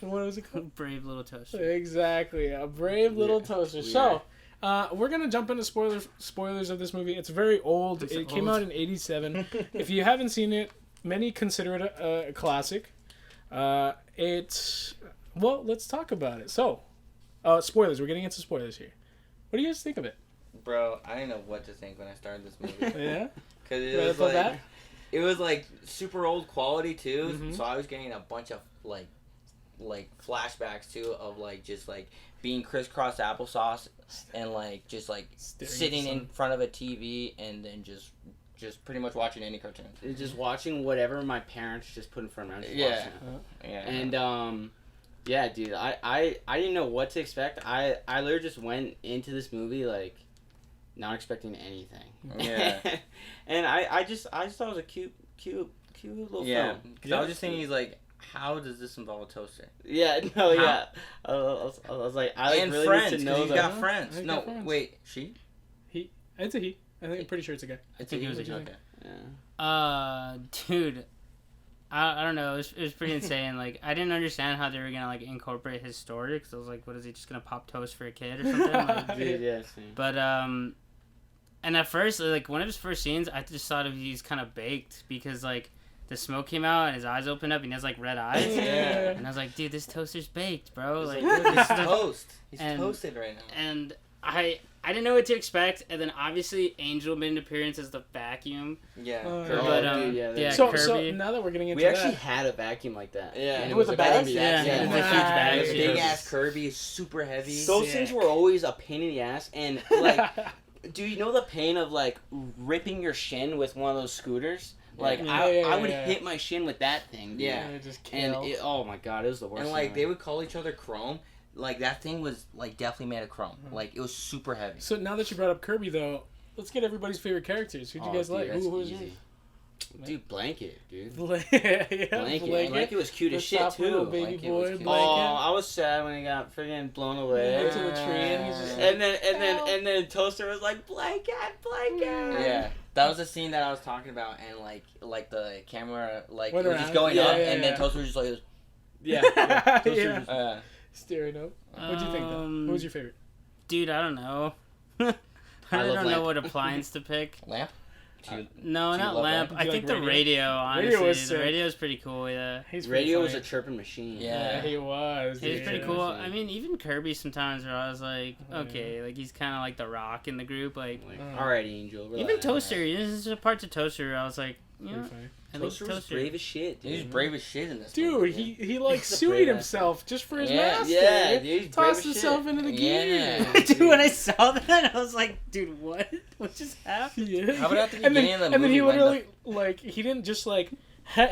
what was it called? little- brave little toaster. Exactly, a brave little toaster. Yeah. So, we're gonna jump into spoilers of this movie. It's very old. It's It came old. out in '87. If you haven't seen it, many consider it a classic. It's well, let's talk about it. So, spoilers. We're getting into spoilers here. What do you guys think of it? Bro, I didn't know what to think when I started this movie. Yeah, Because Right off the bat? it was like super old quality too. Mhm. So I was getting a bunch of like flashbacks too of like just like being crisscross applesauce and like just like Staring at sitting the in sun. front of a TV and then just pretty much watching any cartoon. just watching whatever my parents just put in front of me. I was just Yeah. watching it. Yeah. And yeah, dude, I didn't know what to expect. I literally just went into this movie like not expecting anything. Yeah. And I just thought it was a cute little Yeah. film. 'Cause I was just thinking, he's like, how does this involve a toaster? Yeah, no, How? yeah. I was like, I like and really friends, need to 'cause know he's that. got friends. He's No, got friends. wait, she? It's a he. I'm pretty sure it's a guy. I think it was a What you Okay. Yeah. Dude, I don't know. It was pretty insane. Like I didn't understand how they were gonna like incorporate his story because I was like, what is he just gonna pop toast for a kid or something? Like, Dude, yeah, same. but and at first, like one of his first scenes, I just thought he's kind of baked because like the smoke came out and his eyes opened up and he has like red eyes. Yeah. And I was like, dude, this toaster's baked, bro. Like, He's this is the- toast. He's and- toasted right now. and I didn't know what to expect. And then obviously Angel made an appearance as the vacuum. Yeah. Oh, Kirby. But dude, yeah, So Kirby. now that we're getting into We actually that, had a vacuum like that. Yeah. And it With was a bag? Kirby Yeah, vacuum. it was a huge bag. Nice. Big ass Kirby is super heavy. Those Sick. things were always a pain in the ass, and like, do you know the pain of like ripping your shin with one of those scooters? Like Yeah, I would yeah. hit my shin with that thing. Dude. Yeah. just And kill. oh my god, it was the worst. And like thing they ever. would call each other Chrome. Like that thing was like definitely made of chrome. Like it was super heavy. So now that you brought up Kirby, though, let's get everybody's favorite characters. Who'd you Oh, guys dude, like? that's Who's easy. yours? Dude, Blanket, dude. Yeah, Blanket was cute as The shit soft little too. baby Blanket was boy cute. Oh, Blanket. I was sad when he got friggin' blown away. Into the tree, and he's just And then Toaster was like, Blanket. Yeah, that was the scene that I was talking about, and like the camera like Went it was around. just going Yeah, up, yeah, and then yeah. Toaster was just like, Yeah. Yeah. Toaster was- Staring up. What'd you think, though? What was your favorite? Dude, I don't know. I really don't know what appliance to pick. Lamp? No, not love lamp. lamp? I Do you think like the radio? radio, honestly. Radio was The sick. radio's pretty cool, yeah. He's pretty Radio was funny. a chirping machine. Yeah. He was. He's yeah. pretty cool. I mean, even Kirby sometimes where I was like, okay, like he's kind of like the Rock in the group. Like, All right, Angel. even relax. Toaster, there's a part to Toaster where I was like, you know, Pretty funny. I think Toaster was brave as shit, dude. He's brave as shit in this Dude, movie. he like He's a suited brave himself just for his Yeah, master. yeah, dude, he's brave Tossed as himself shit. into the Yeah. gear. dude, when I saw that, I was like, dude, what? What just happened? Yeah. How about at the and then, beginning of the and then movie he when literally like he didn't just like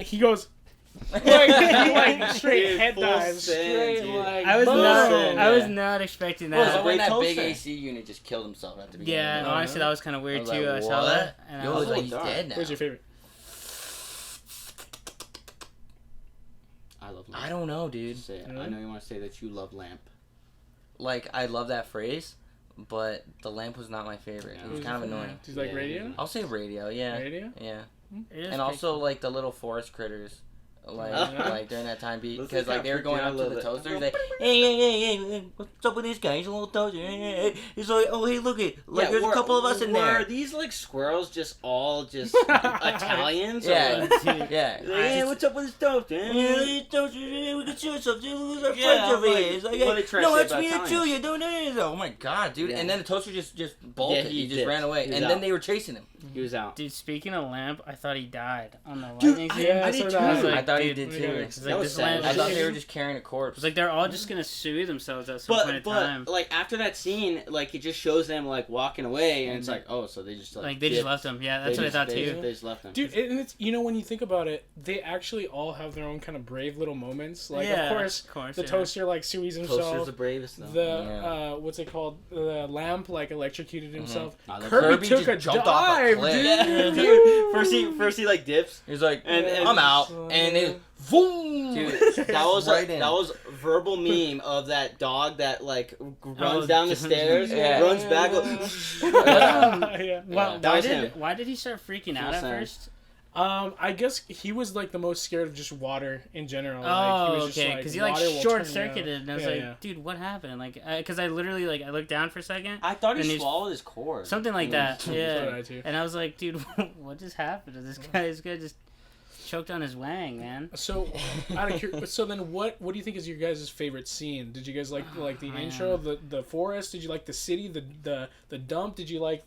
he goes like, he, like straight Dude, head full dive send, straight dude. like I was boom. not. Boom. I was not expecting Well, that. so when great that big toaster. AC unit just killed himself at the beginning. Yeah, of the honestly, that was kind of weird was too. like, I saw what? that, and Yo, I was like, like, he's dark. dead now. What's your favorite? I love lamp. I don't know, dude. Say it. Really? I know you want to say that you love lamp. Like, I love that phrase, but the lamp was not my favorite. Yeah. It was kind of annoying. Do you like Yeah. radio? I'll say radio, yeah. Radio? Yeah. it is And also, like, the little forest critters. Like, Yeah. like during that time, Those because things like they were kinda going freak up me out to a the little toaster, bit. he's like, hey, what's up with this guy? He's a little toaster. Hey. He's like, oh, hey, look it, like there's a couple of us in Are there. these like squirrels just all just Italians? Or Yeah, what? yeah. Hey, what's up with this toaster? Yeah, toaster, we can shoot something. Look at our Yeah, friends over like, here. He's like, what they try to no, say it's about me and Italians. Julia. Don't do. Oh my god, dude! Yeah. And then the toaster just bolted. Yeah, he he just dipped. ran away, He was and out. then they were chasing him. He was out. dude. Speaking of lamp, I thought he died on the Dude, lightning. I- scene. Yeah, I so did did too. I was like, I thought he dude, did we too. gotta- It's That like was this sad. lamp. I thought It's they were just carrying a corpse. like they're all just gonna sue themselves at some point in time. Like after that scene, like it just shows them like walking away, and it's like, oh, so they just Like they just dipped. left him. Yeah, that's They what I just- thought they too. just- They just left them. Dude, and it's when you think about it, they actually all have their own kind of brave little moments. Like yeah, of course the yeah. toaster like sues himself. Toaster's the bravest though. The Yeah. what's it called? The lamp like electrocuted himself. Nah, that- Kirby, Kirby took just a jumped off a dive, cliff. dude. Yeah, Dude. first he like dips. He's like, And- I'm out, and- and it, boom, Dude, that was right in. that was verbal meme of that dog that like runs Oh, down the stairs, yeah. runs back. Yeah. Well, That was him. why did he start freaking out at Sad. first? I guess he was like the most scared of just water in general. Oh, like, he was just, okay. like, Because he water like will turn you short out. circuited, and I was Yeah, like, yeah. dude, what happened? Like, because I literally like I looked down for a second, I thought And he he's- swallowed his cord. something like that. So did Yeah, I too. and I was like, dude, what just happened to this guy? This guy just choked on his wang, man. So, out of so then, what do you think is your guys' favorite scene? Did you guys like the man. intro, the forest? Did you like the city, the dump? Did you like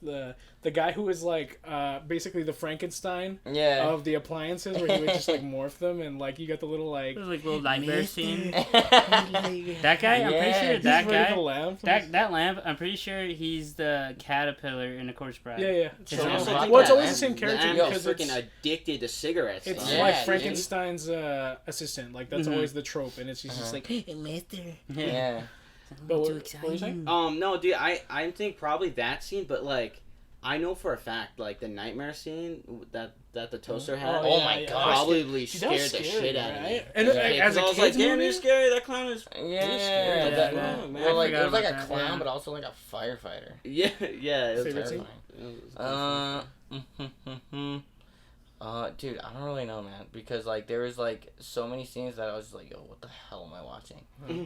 the guy who was like basically the Frankenstein yeah. of the appliances, where he would just like morph them and like you got the little like It was like a little nightmare scene. that That guy, I'm pretty sure he's that wearing guy, the lamp. that lamp, I'm pretty sure he's the caterpillar in the Corpse Bride. Yeah. So So, it's well, like it's that. always the same character I'm because freaking it's addicted to cigarettes. it's though. Yeah, like dude. Frankenstein's assistant. Like that's Mhm. always the trope, and it's just Uh-huh. like, Hey, mister. Yeah. but what were you saying? No, dude, I think probably that scene, but like, I know for a fact, like the nightmare scene that the toaster had, Oh my God. probably Dude, that scared was the scary, shit out of me. right? And Yeah. as a I was kid's like, damn, movie, you're scary. That clown is. Yeah, scared. that, Yeah. man. well, like it I was like a forgot about clown, that, yeah. but also like a firefighter. Yeah, yeah. It was Favorite scene? terrifying. Dude, I don't really know, man, because like there was like so many scenes that I was just like, yo, what the hell am I watching?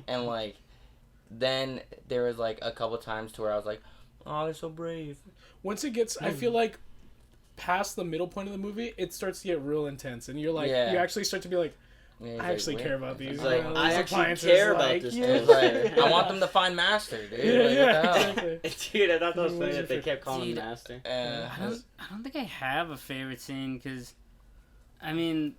And like, then there was like a couple times to where I was like, oh, they're so brave. once it gets, I feel like past the middle point of the movie, it starts to get real intense, and you're like, Yeah. you actually start to be like, Yeah, he's I like, actually wait, care about these. It's like, these I actually appliances, care about like, this yeah. It's like, I want them to find Master, dude. Yeah, Like, what the hell? exactly. Dude, I thought that was What funny was that they your kept calling him Dude, Master. I don't think I have a favorite scene because, I mean,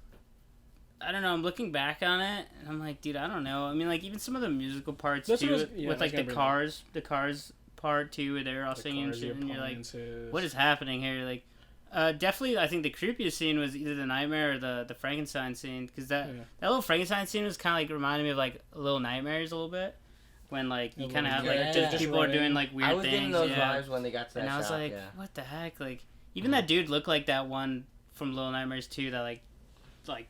I don't know. I'm looking back on it and I'm like, dude, I don't know. I mean, like even some of the musical parts That's what too, I was- yeah, with I was like gonna the cars part too, where they're all The singing and cars, the shit, and you're like, appliances. what is happening here? Like, definitely, I think the creepiest scene was either the nightmare or the Frankenstein scene because that little Frankenstein scene was kind of like reminded me of like Little Nightmares a little bit. When like you Yeah, kind of have yeah. like Just people are running. doing like weird I was things. getting those yeah. vibes when they got to that And I was shot, like, yeah. what the heck? Like, even that dude looked like that one from Little Nightmares 2, that like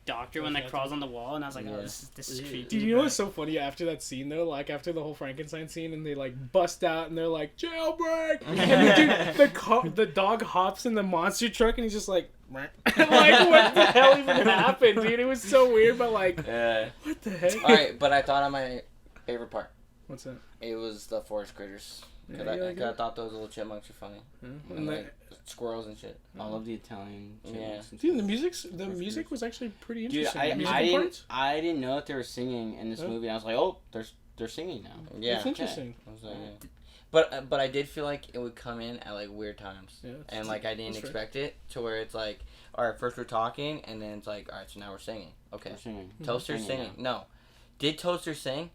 doctor when that crawls on the wall, and I was like, oh, Yeah. this is creepy. Dude, you know what's so funny after that scene though? Like after the whole Frankenstein scene, and they like bust out and they're like jailbreak, and the dog hops in the monster truck and he's just like, like what the hell even happened, dude? It was so weird, but like, Yeah. what the heck? All right, but I thought I might Favorite part. What's that? It was the forest critters. Yeah, Cause you like I it? thought those little chipmunks were funny. Yeah. And, And like, squirrels and shit. I love the Italian. Yeah. chipmunks and dude, stuff. the music was actually pretty Dude, interesting. I Musical didn't know that they were singing in this Yeah. movie. I was like, oh, they're singing now. Yeah. It's interesting. I was like, yeah. But I did feel like it would come in at like weird times, Yeah, and like I didn't that's fair. expect it to where it's like, all right, first we're talking, and then it's like, all right, so now we're singing. Okay, They're singing. Toaster's Singing, singing. No, did Toaster sing?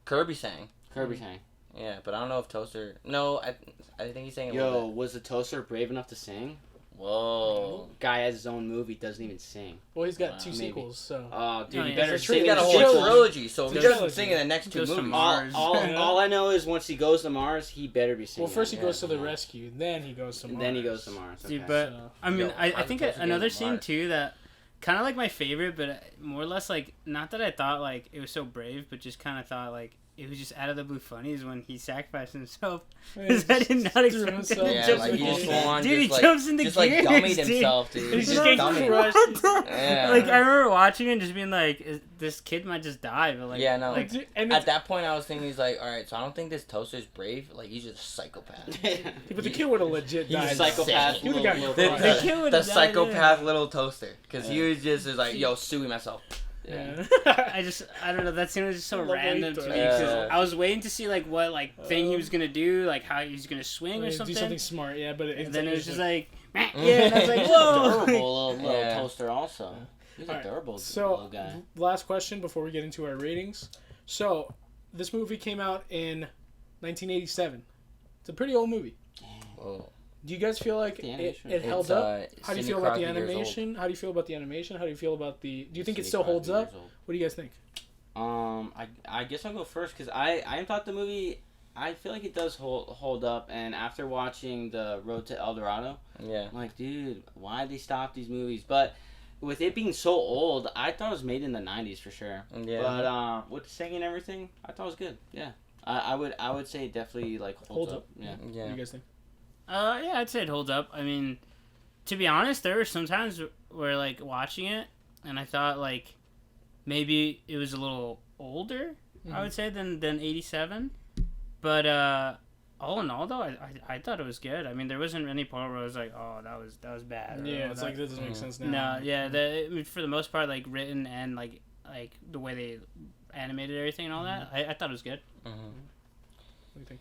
Kirby sang. Kirby sang. Yeah, but I don't know if Toaster. No, I think he's saying a Yo, little bit. was the Toaster brave enough to sing? Whoa. Guy has his own movie, doesn't even sing. Well, he's got Wow. 2 Maybe. sequels, so. Oh, dude, Oh, you yeah, better it's a sing He's in got a the whole sequel. trilogy, so if he Trilogy. doesn't sing in the next 2 Goes to movies. Mars. All I know is once he goes to Mars, he better be singing. Well, first he Yeah. goes to the rescue, then he goes to Mars. And then he goes to Mars. Dude, okay. but So- I mean, Yo, I I'm think supposed to get another on scene Mars. too that kind of like my favorite, but more or less like not that I thought like it was so brave, but just kind of thought like it was just out of the blue funny is when he sacrificed himself. Yeah, Because I did not threw expect him himself to Yeah, jump like in he the just gear. full on Dude, he just jumps in the just like gears, dummied dude. himself, dude. He's He's just just getting dummied. crushed. Yeah. Like I remember watching it and just being like, this kid might just die, but like Yeah, no. like Dude, and At it's, that point, I was thinking, he's like, all right, so I don't think this Toaster's brave. Like, he's just a psychopath. but the kid would have legit He's died. a psychopath. He would've got little The, crushed. The the, kid the, would've died, psychopath little Toaster. Because he Yeah. was just like, yo, suing myself. Yeah. I don't know, that scene was just so I love how he random to throws me because Yeah. I was waiting to see like what like thing he was gonna do, like how he was gonna swing or Do something. something smart, yeah, but And then it was just like, like, yeah, and I was like, whoa. Durable little Yeah. Toaster also. He's a Alright, durable so little guy. last question before we get into our ratings. So this movie came out in 1987. It's a pretty old movie. Whoa. Do you guys feel like The it animation. held It's, up? How do you Cindy feel about the Crawford years old. animation? How do you feel about the animation? How do you feel about the? Do you think it Cindy still holds Crawford up? years old. What do you guys think? I guess I'll go first because I thought the movie. I feel like it does hold up, and after watching the Road to El Dorado, Yeah. I'm like, dude, why they stop these movies? But with it being so old, I thought it was made in the '90s for sure. Yeah. But with the singing and everything, I thought it was good. Yeah, I would say it definitely like holds Holds up. Yeah. What do Yeah. you guys think? Yeah, I'd say it holds up. I mean, to be honest, there were some times where like watching it, and I thought like maybe it was a little older. I would say than '87, but all in all though, I thought it was good. I mean, there wasn't any part where I was like, oh, that was bad. or, Yeah, oh, it's that- like that doesn't make sense now. No, yeah, I mean, for the most part, like written and like the way they animated everything and all that, I thought it was good. What do you think?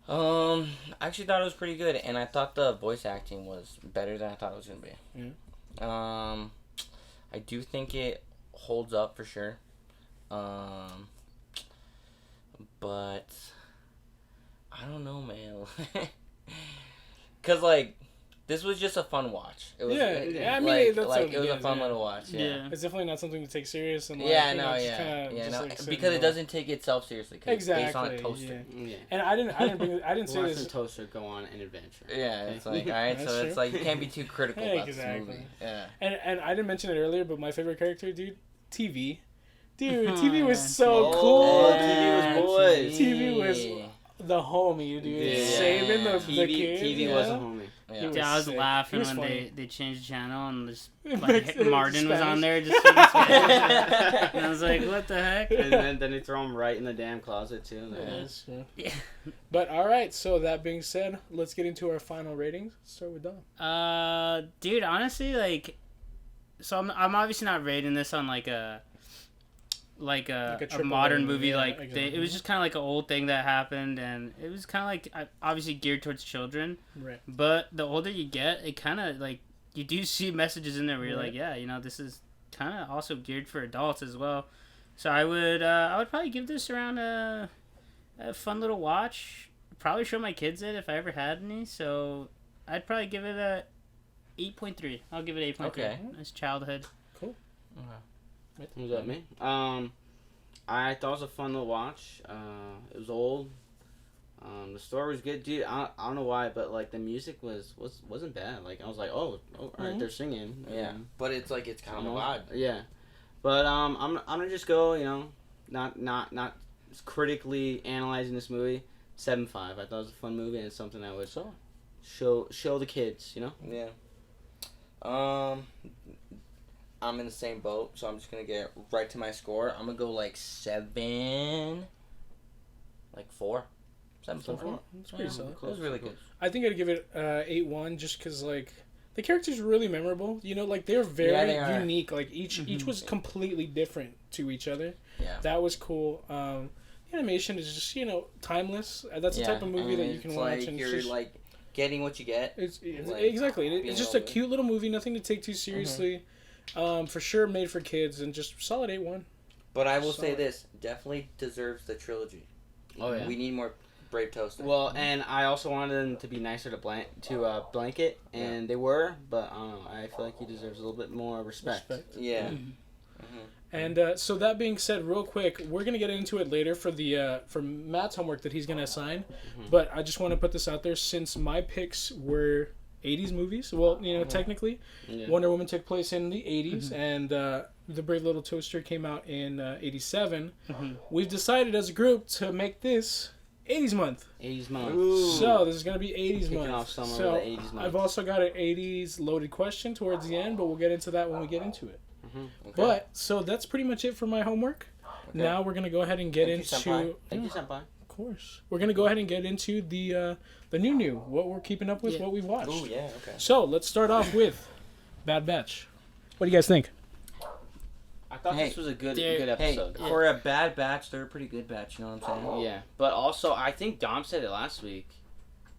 I actually thought it was pretty good, and I thought the voice acting was better than I thought it was gonna be. I do think it holds up for sure. But I don't know, man. Cause like this was just a fun watch. It was, Yeah, I mean, like, that's like what it was it a is, fun yeah. little watch. Yeah. It's definitely not something to take serious and like, Yeah, you know, no, just yeah, kinda yeah, just, no, like, sit because it and doesn't take itself seriously. Cause it's based on a Exactly, toaster. Yeah. And I didn't say Watch this. the Toaster go on an adventure. Yeah, it's like alright, That's so true. it's like you can't be too critical about Exactly. this movie. Yeah. And I didn't mention it earlier, but my favorite character, dude, TV. Dude, Oh, TV was yeah. so Oh, cool. TV was boys. TV was the homie, dude. Yeah. Saving the TV, kids. TV yeah. was a homie. Yeah. He was Yeah, I was sick. laughing He was when funny. they changed the channel and just Back like to Martin was on Spanish. there just speaking Spanish. And I was like, what the heck? And then they throw him right in the damn closet too. Yeah, that's true. Yeah. But all right, so that being said, let's get into our final ratings. Start with Dom. Dude, honestly, like, so I'm obviously not rating this on like a a a triple modern A, movie. yeah, Like, exactly. it was just kind of like an old thing that happened, and it was kind of like obviously geared towards children. Right. But the older you get, it kind of like you do see messages in there where you're Right. like, yeah, you know, this is kind of also geared for adults as well. So I would probably give this around a fun little watch. Probably show my kids it if I ever had any. So I'd probably give it a 8.3. I'll give it 8.3. Okay. It's childhood. Was that me? I thought it was a fun little watch. It was old. The story was good, dude. I don't know why, but like the music wasn't bad. Like I was like, oh all right, they're singing. Yeah. But it's like it's kind of You know? odd. Yeah, but I'm gonna just go. You know, not critically analyzing this movie. 7.5. I thought it was a fun movie and it's something I would show the kids. You know. Yeah. I'm in the same boat, so I'm just gonna get right to my score. I'm gonna go like 7.5. like 4. 7.4. It's pretty solid. It was really good. I think I'd give it 8-1 just because, like, the characters are really memorable. You know, like, they're very they are. unique. Like, each was completely different to each other. Yeah. That was cool. The animation is just, you know, timeless. That's the type of movie that you can watch. Like, And you're, just, like, getting what you get. It's like, exactly. It's being just a older. cute little movie, nothing to take too seriously. For sure made for kids, and just solid 8-1. But I will say Solid. this. Definitely deserves the trilogy. Oh, yeah. We need more Brave Toaster. Well, and I also wanted them to be nicer to Blanket, and they were, but I don't know. I feel like he deserves a little bit more respect. Yeah. And so that being said, real quick, we're gonna get into it later for the for Matt's homework that he's gonna assign. But I just want to put this out there since my picks were 80s movies. Well, you know, technically, Wonder Woman took place in the 80s, and The Brave Little Toaster came out in 87. We've decided as a group to make this 80s month. 80s month. So this is gonna be 80s Kicking month. off summer So with the 80s month. I've also got an 80s loaded question towards the end, but we'll get into that when we get into it. Okay. But so that's pretty much it for my homework. Okay. Now we're gonna go ahead and get Thank you, into. senpai. Thank you, senpai. Of course, we're gonna go ahead and get into the new what we're keeping up with, Yeah. what we've watched. Ooh, yeah, okay. So let's start off with Bad Batch. What do you guys think? I thought Hey. this was a good Hey, episode. for a bad batch, they're a pretty good batch, you know what I'm saying? Yeah, but also I think Dom said it last week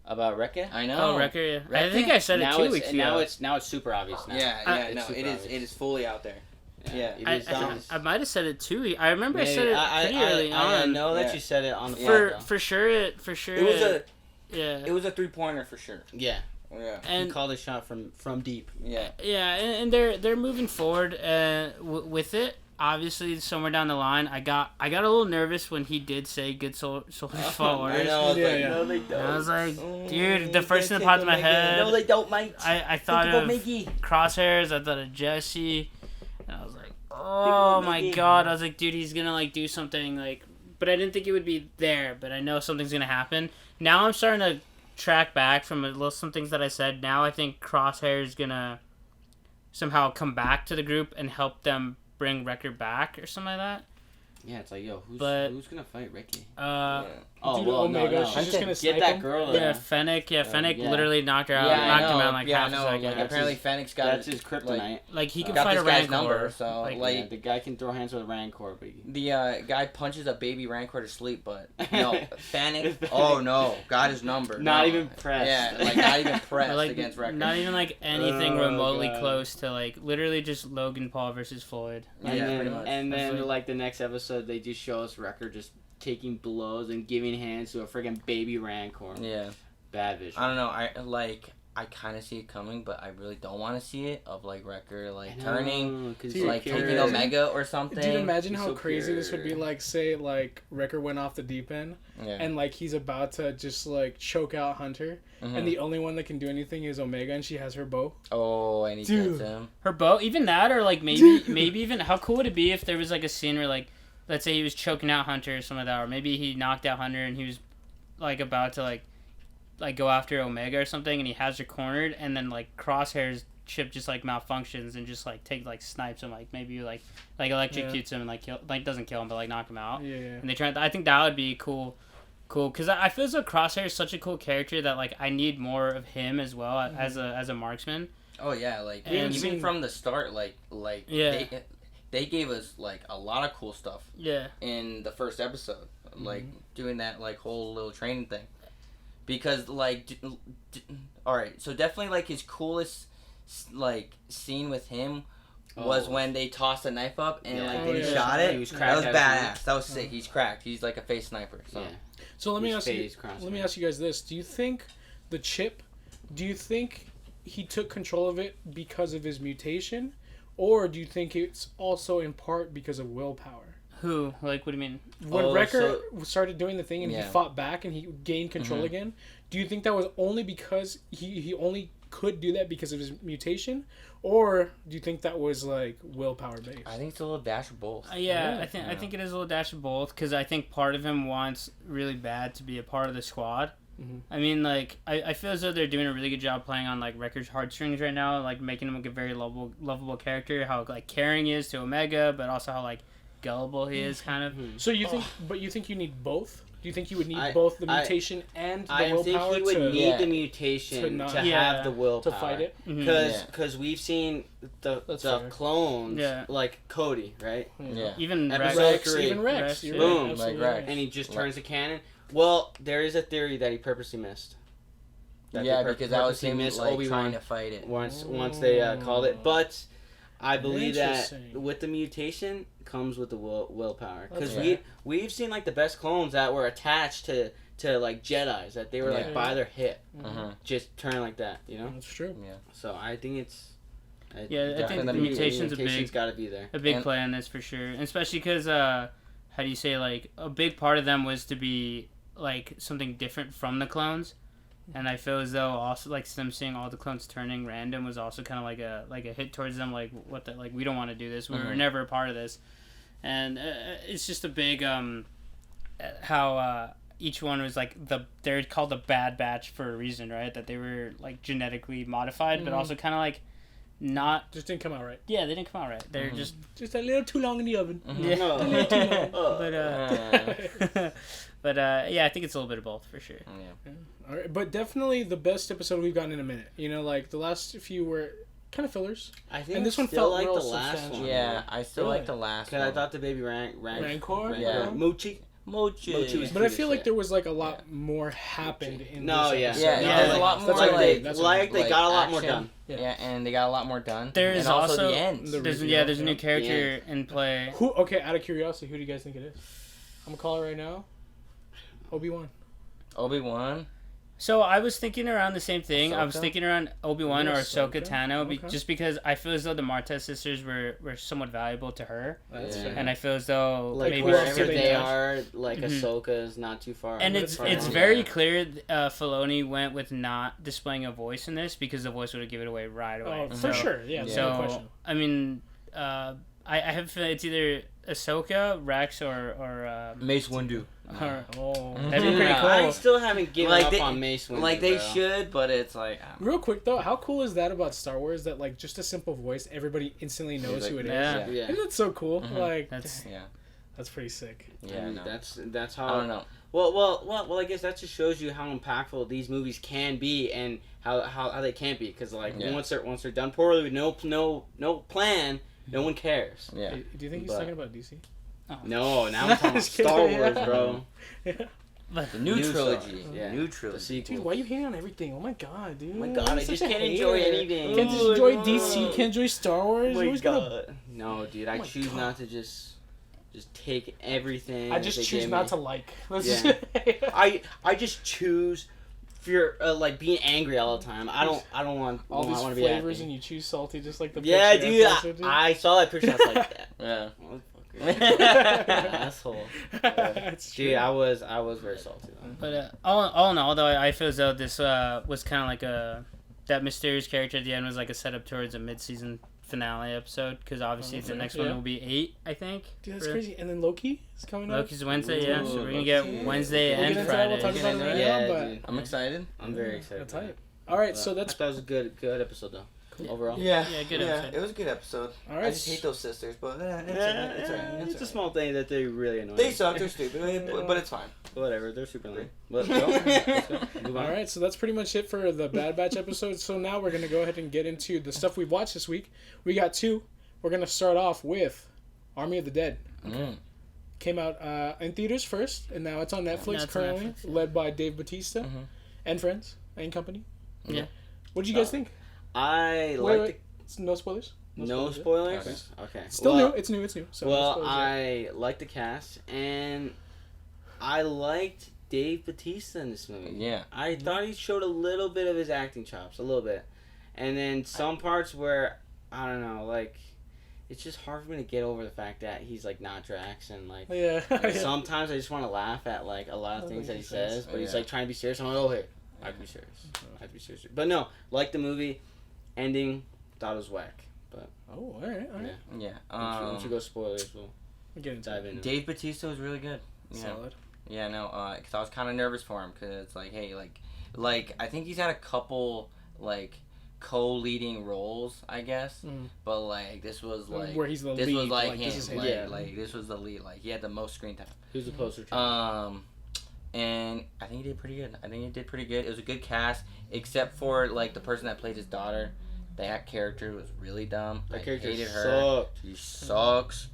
about Rekka. I know. Oh, Wrecker, yeah. I Wrecker? think I said it Now 2 it's weeks and now ago. it's super obvious now. Yeah, I- no, It's it super is. obvious. It is fully out there. Yeah. It I, is Dom's. I might have said it 2 weeks. I remember I Maybe. said it pretty early I on. know that Yeah. you said it on the For pod, for sure it It was a yeah. it was a 3-pointer for sure. yeah. Yeah. He And called a shot from deep. Yeah. yeah, and they're moving forward with it. Obviously, somewhere down the line, I got a little nervous when he did say "Good soldiers fall I orders." know. I was Yeah, like, yeah. no, they don't. And I was like, Oh, dude, the first thing that take popped in my Omega. head. No, they don't, mate. I thought Think about of Mickey. Crosshairs. I thought of Jesse, and I was like, oh my Mickey. god! I was like, dude, he's gonna like do something like, but I didn't think it would be there. But I know something's gonna happen. Now I'm starting to track back from some things that I said. Now I think Crosshair is gonna somehow come back to the group and help them bring Wrecker back or something like that. Yeah, it's like, yo, who's gonna fight Ricky? Yeah. Oh, Dude, well, Omega, no. she's just gonna Get snipe that him. girl Yeah, there. Fennec. Yeah, Fennec yeah. literally knocked her out. Yeah, I knocked know. him out in like yeah, half I know. a second. Like, apparently, Fennec's got That's his kryptonite. Like he can got fight this a guy's Rancor. number, so Like, like Yeah, the guy can throw hands with a Rancor, but the guy punches a baby Rancor to sleep, but no, Fennec. Oh no, got his number. Not No. even pressed. Yeah, like not even Or, pressed like against Wrecker. not even like anything Oh, remotely God. close to like literally just Logan Paul versus Floyd. And Yeah, then, pretty much. and then That's like the next episode, they just show us Wrecker just taking blows and giving hands to a freaking baby Rancor. Yeah, Bad vision. I don't know. I kind of see it coming, but I really don't want to see it. Of like Wrecker like turning, Dude, like can taking you imagine? Omega or something. Dude, imagine He's how so crazy this would be. pure. Like, say, like Wrecker went off the deep end, Yeah. and like he's about to just like choke out Hunter, Mhm. and the only one that can do anything is Omega, and she has her bow. Oh, and he Dude. gets him. Her bow, even that, or like maybe even how cool would it be if there was like a scene where like, let's say he was choking out Hunter or something like that, or maybe he knocked out Hunter and he was like about to like go after Omega or something, and he has her cornered, and then like Crosshair's chip just like malfunctions and just like snipes him, like maybe like electrocutes him and like doesn't kill him but like knock him out. Yeah. And they try. I think that would be cool, because I feel as though Crosshair is such a cool character that like I need more of him as well as a marksman. Oh yeah, like We haven't even seen- from the start, like Yeah. they gave us like a lot of cool stuff Yeah. in the first episode, like doing that like whole little training thing, because like all right, so definitely like his coolest like scene with him was when they tossed a knife up and like Oh, then he yeah. shot He it. was That cracked was out of badass. That was sick. He's cracked. He's like a face sniper. So. Yeah. So let me His ask you. face crossed Let me him. ask you guys this: do you think the chip? Do you think he took control of it because of his mutation, or do you think it's also in part because of willpower? Who? Like, what do you mean? When Oh, Wrecker started doing the thing and he Yeah. fought back and he gained control again, do you think that was only because he only could do that because of his mutation, or do you think that was like willpower based? I think it's a little dash of both. Yeah, Yeah. I think it is a little dash of both, because I think part of him wants really bad to be a part of the squad. I mean, like, I feel as though they're doing a really good job playing on like Wrecker's heartstrings right now, like making him like a very lovable character. How like caring he is to Omega, but also how like gullible he is, kind of. So you think, but you think you need both? Do you think he would need I- both the I- mutation and the I think willpower he would to, need Yeah. the mutation to to, not- have the willpower to fight it? Mhm. Because we've seen the That's the fair. clones Yeah. like Cody, right? Yeah. Even Episode Rex. three. Even Rex. Rex, You're boom, right, absolutely like Rex. right. And he just Like- turns the cannon. Well, there is a theory that he purposely missed. That Yeah, they because that was purposely him missed like Obi-Wan trying to fight it. once they called it. But I believe that Interesting. with the mutation comes with the willpower. Because That's we've seen like the best clones that were attached to like Jedis, that they were like Yeah. by their hip, Uh-huh. just turn like that, you know. That's true. Yeah. So I think it's. Yeah, I think the Definitely. mutation's a mutation's big, got to be there. a big And- play on this for sure, and especially because how do you say, like, a big part of them was to be like something different from the clones, and I feel as though also like them seeing all the clones turning random was also kind of like a hit towards them, like what the, like we don't want to do this, we were Mhm. never a part of this, and it's just a big how each one was like they're called the Bad Batch for a reason, right? That they were like genetically modified, but Mhm. also kind of like not. Just didn't come out right. Yeah, they didn't come out right. They're Mhm. Just a little too long in the oven. Mhm. Yeah. No. but but yeah, I think it's a little bit of both for sure. Yeah. All right, but definitely the best episode we've gotten in a minute. You know, like the last few were kind of fillers. I think And this I one still felt like real the last substantial. one. Yeah, I still Really? like the last Because one. I thought the baby Rancor? Yeah. Mochi. Mochi. Mochi was But I cute feel as like shit. there was like a lot more happened in No, this yeah. episode. Yeah, Yeah, there's like- a lot that's more what I like, think. That's what I like think. they got a lot more action. done. Yeah, and they got a lot more done. There is and also also the end. The there's reveal, there's a new yeah. character in play. Who? Okay, out of curiosity, who do you guys think it is? I'm gonna call it right now. Obi-Wan. Obi-Wan. So I was thinking around the same thing. I was Ahsoka? thinking around Obi-Wan or Ahsoka? Ahsoka Tano, Okay. just because I feel as though the Martez sisters were somewhat valuable to her, That's Yeah. fair. and I feel as though Like maybe who else wherever did they touch? are, like Mhm. Ahsoka is not too far. and That's it's fine. very Yeah. clear Filoni went with not displaying a voice in this because the voice would have given it away right away. Oh, So- for sure. Yeah, there's no So question. I mean, I have a feeling it's either Ahsoka, Rex, or Mace Windu. her. Oh. That'd be pretty cool. I still haven't given Like up they- on Mace Windu. Like they bro. should, but it's like Real quick though, how cool is that about Star Wars? That like just a simple voice, everybody instantly knows like- who it is. Yeah. Yeah. Isn't that so cool? Mhm. Like That's yeah, that's pretty sick. yeah. No. That's I how. don't know. Well. I guess that just shows you how impactful these movies can be and how they can't be. Because like Yeah. once they're done poorly with no plan, no one cares. Yeah. Hey, do you think he's But- talking about DC? No, now I'm talking about Just Star kidding, Wars, yeah. bro. The new New trilogy. Star- yeah. New The trilogy. sequel. Dude, why are you hating on everything? Oh my god, dude. Oh my god, I You're just such a can't enjoy hater. anything. Can't just Ooh, enjoy no. DC. Can't enjoy Star Wars. Oh You're my always gonna- god. No, dude, I Oh my choose God. not to just take everything. I that just they choose give not me. to like. Let's Yeah. just- I just choose fear, like being angry all the time. I don't want all these I want to be flavors happy. and you choose salty just like the Yeah, picture dude. posted, dude. I saw that picture. I was like, that Yeah. motherfucker. Asshole. That's true. Dude, I was very salty. Though. But all in all, though, I feel as though this was kind of like that mysterious character at the end was like a setup towards a mid-season finale episode, because obviously the next one yeah. will be 8, I think. Dude, that's for- crazy. And then Loki is coming up. Loki's Wednesday, yeah. So Ooh, we're gonna get Loki. Wednesday We'll and get into that, we'll Friday. talk about it right Yeah, now, but dude. I'm excited. I'm very excited. That's for hype. that. All right, But so I that's thought it was a good episode though. Overall. Yeah. Yeah, good episode. It was a good episode. all right. I just hate those sisters, but it's alright. It's alright. It's a alright. small thing that they really annoy. They me. suck. They're stupid, but it's fine. Whatever. They're super lame. Let's go. Let's go. Move on. All right, so that's pretty much it for the Bad Batch episode. So now we're gonna go ahead and get into the stuff we've watched this week. We got 2. We're gonna start off with Army of the Dead. Mm. Came out in theaters first, and now it's on Netflix Now it's on currently, Netflix, yeah. led by Dave Bautista Mhm. and friends and company. Yeah. What did you guys think? I Wait, like wait. No spoilers. no yeah? spoilers. Okay. Still Well, new. It's new. So no Well, spoilers yet. I like the cast, and I liked Dave Bautista in this movie. Yeah. I thought he showed a little bit of his acting chops, a little bit, and then some parts where I don't know, like it's just hard for me to get over the fact that he's like not Drax, and like Yeah. yeah. sometimes I just want to laugh at like a lot of That things that he makes sense. says, but he's Yeah. like trying to be serious. I'm like, oh hey, I have to be serious. I have to be serious. But no, like the movie, ending, thought it was whack. But Oh, all right. Yeah. once you go spoilers, we'll We'll get into dive it. in. Dave Bautista was really good. Yeah. Solid. Yeah, no, because I was kind of nervous for him, because it's like, hey, like I think he's had a couple like co-leading roles, I guess, Mm. but like this was like Where he's the this lead. was like like, him, this is him. like, Yeah. like this was the lead, like he had the most screen time. Who's the poster child? and I think he did pretty good. It was a good cast, except for like the person that played his daughter. That character was really dumb. I hated her. She sucks.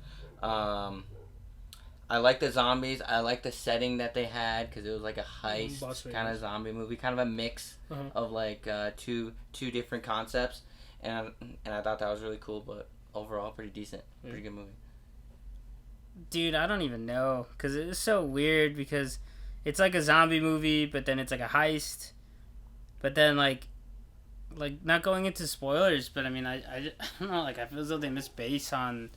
I like the zombies. I like the setting that they had because it was like a heist kind of zombie movie, kind of a mix of like two different concepts, and I thought that was really cool. But overall, pretty decent, pretty good movie. Dude, I don't even know because it's so weird because it's like a zombie movie, but then it's like a heist, but then like not going into spoilers, but I mean I don't know, like I feel as though they missed base on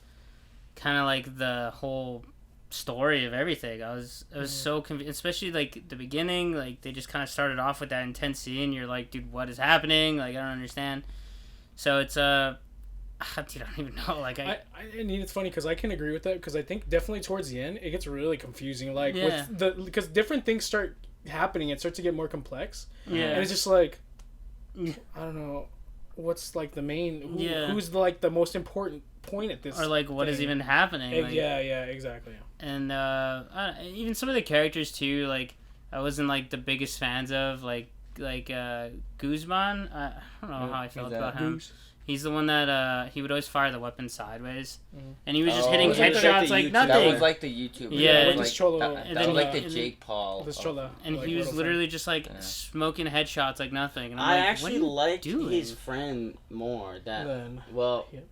kind of like the whole story of everything. I was so confused, especially like the beginning. Like they just kind of started off with that intense scene. You're like, dude, what is happening? Like I don't understand. So it's dude, I don't even know. Like I mean, it's funny because I can agree with that because I think definitely towards the end it gets really confusing. Like with because different things start happening, it starts to get more complex. Yeah, and it's just like I don't know what's like the main who's like the most important point at this, or like what is even happening. Like, yeah, exactly. And even some of the characters too. Like I wasn't like the biggest fans of like Guzman. I don't know how I felt about him. He's the one that he would always fire the weapon sideways, and he was just hitting headshots like nothing. That was like the YouTuber. Yeah, that was like the Jake Paul. And he was literally just like smoking headshots like nothing. And I like, actually liked his friend more. I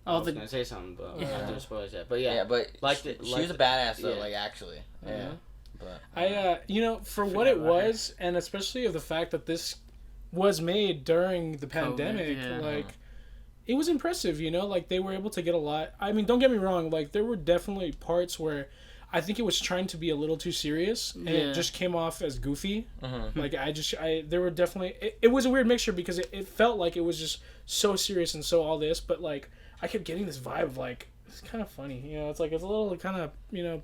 was gonna say something, but I'm not gonna spoil it. But she was a badass though. Like actually, But I for what it was, and especially of the fact that this was made during the pandemic, like. It was impressive, like they were able to get a lot. I mean, don't get me wrong, like there were definitely parts where I think it was trying to be a little too serious and it just came off as goofy. Like there were definitely, it was a weird mixture because it felt like it was just so serious and so all this, but like I kept getting this vibe of like, it's kind of funny, it's like, it's a little kind of,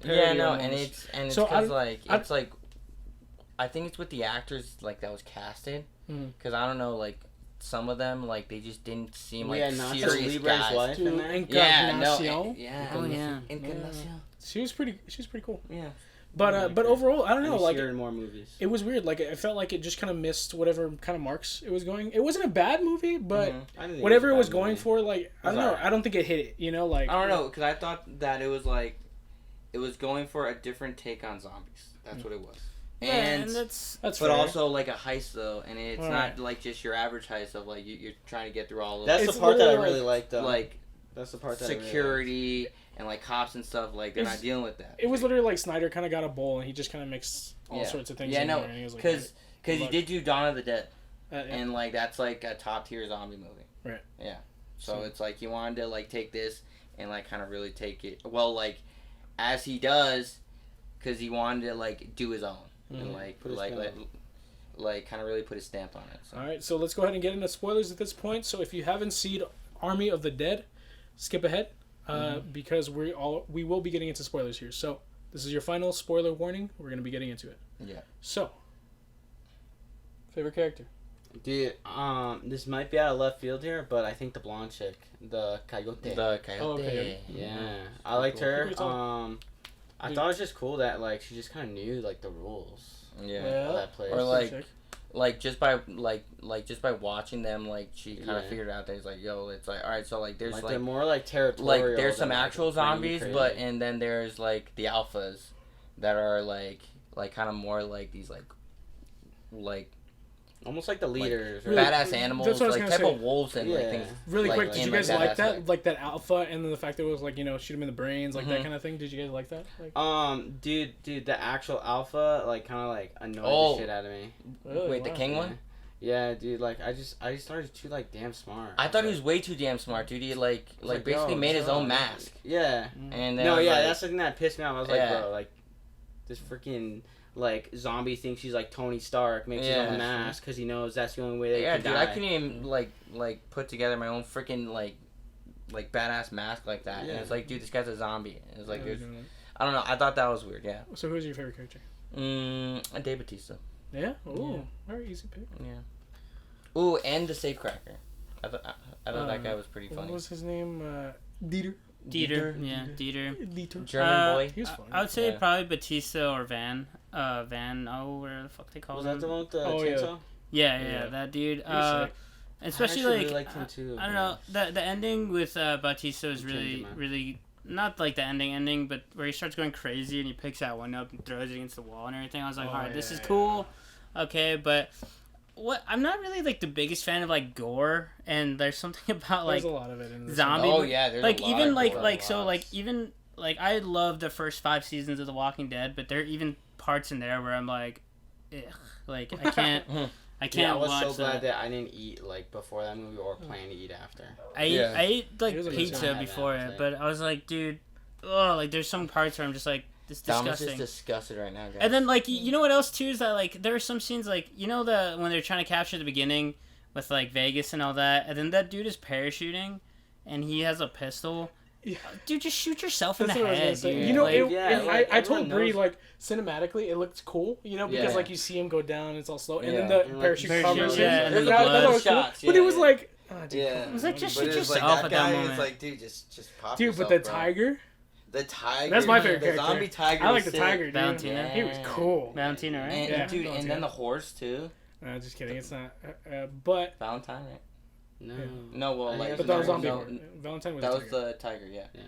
parody almost. and it's so cause like, I think it's with the actors like that was casted because I don't know, like, some of them, like, they just didn't seem like serious guys. Wife in there? She was pretty cool. Yeah. But overall, I don't know. Like, in more movies. It was weird. Like, it felt like it just kind of missed whatever kind of marks it was going. It wasn't a bad movie, but whatever it was going for, like, I don't know. I don't think it hit it. Like, I don't know, because I thought that it was like it was going for a different take on zombies. That's what it was. And that's but fair. Also like a heist though, and it's not like just your average heist of like you're trying to get through all of. That's the part that I really liked though. Like that's the part that security I really and like cops and stuff. Like they're not dealing with that. It was literally like Snyder kind of got a bowl and he just kind of mixed all sorts of things. Yeah, in no, there, because he did do Dawn of the Dead, and like that's like a top tier zombie movie. Right. Yeah. So it's like he wanted to like take this and like kind of really take it like as he does, because he wanted to like do his own. And like kind of really put his stamp on it. So. All right, so let's go ahead and get into spoilers at this point. So if you haven't seen Army of the Dead, skip ahead because we will be getting into spoilers here. So this is your final spoiler warning. We're gonna be getting into it. Yeah. So, favorite character? Dude, this might be out of left field here, but I think the blonde chick, the Coyote. Oh, okay. Yeah, I liked her. I thought it was just cool that like she just kind of knew like the rules. Yeah. Of that place. Or like just by watching them, like she kind of figured out that it's like, yo, it's like, all right, so like there's like they're more like territorial. Like there's some actual zombies, but and then there's like the alphas that are like kind of more like these like almost like the leaders, like, badass animals, like type of wolves and like things. Really quick, did you guys like that? Like that alpha, and then the fact that it was like shoot him in the brains, like that kind of thing. Did you guys like that? Like... dude, the actual alpha, like kind of like annoyed the shit out of me. Really? Wait, the king one? Yeah, dude. Like I just started too like damn smart. I thought he was way too damn smart, dude. He like basically made his own mask. Yeah. And that's the thing that pissed me off. I was like, bro, like this freaking. Like zombie thinks he's like Tony Stark, makes his own mask because he knows that's the only way they can die. I couldn't even like put together my own freaking like badass mask like that. And it's like, dude, this guy's a zombie. And it's like, I don't know. I thought that was weird. Yeah. So who's your favorite character? Dave Bautista. Yeah. Ooh, very easy pick. Yeah. Ooh, and the safecracker. I thought that guy was pretty funny. What was his name? Dieter. Dieter. Yeah, Dieter. Dieter. German boy. He was funny. I would say probably Batista or Van. Van. Oh, whatever the fuck they call Was him. that the one with the Oh, yeah. chainsaw? Yeah, that dude. sick. Especially I actually like really liked him too, I don't man. know, the ending with Bautista is He changed really him, man. really not like the ending, but where he starts going crazy and he picks that one up and throws it against the wall and everything. I was like, Oh, all right, this yeah, is cool, okay, but what I'm not really like the biggest fan of like gore, and there's something about like There's a lot of it in this zombie. Oh yeah, there's like a lot even of like gore. like so like even like I love the first 5 seasons of The Walking Dead, but there are even parts in there where I'm like, ugh, like I can't. I can't Yeah, I was watch so glad that. that I didn't eat like before that movie or plan to eat after. Yeah. I ate like It was a good pizza time. before Yeah, it, but I was like, dude, oh, like there's some parts where I'm just like, this is Dom is disgusting. just disgusted right now, guys. And then like you know what else too is that like there are some scenes like you know the when they're trying to capture the beginning with like Vegas and all that, and then that dude is parachuting, and he has a pistol. Yeah. Dude, just shoot yourself in That's the what I was gonna head, say. dude. You know, Like, I told everyone Bree knows- like cinematically it looked cool. You know, because Yeah. like you see him go down, it's all slow, and Yeah. then the And, like, parachute parachute, covers yeah, him. and then the That blood was cool. shots, But it was yeah. like, oh, dude, Yeah. come on, It was like, what just are you shoot But it's doing? like yourself that at that guy moment. is like, dude, just pop Dude, yourself, but the bro. tiger, The tiger. that's my favorite the character. zombie tiger. I like was the sick. tiger, dude. Valentina. He was cool. Valentina, right? And, Yeah. dude, and Valentina. then the horse too. Just kidding. It's not. But Valentine, right? No. No, well, I like, think but that was no, zombie. no, Valentine was that the was tiger. the tiger. Yeah. Yeah.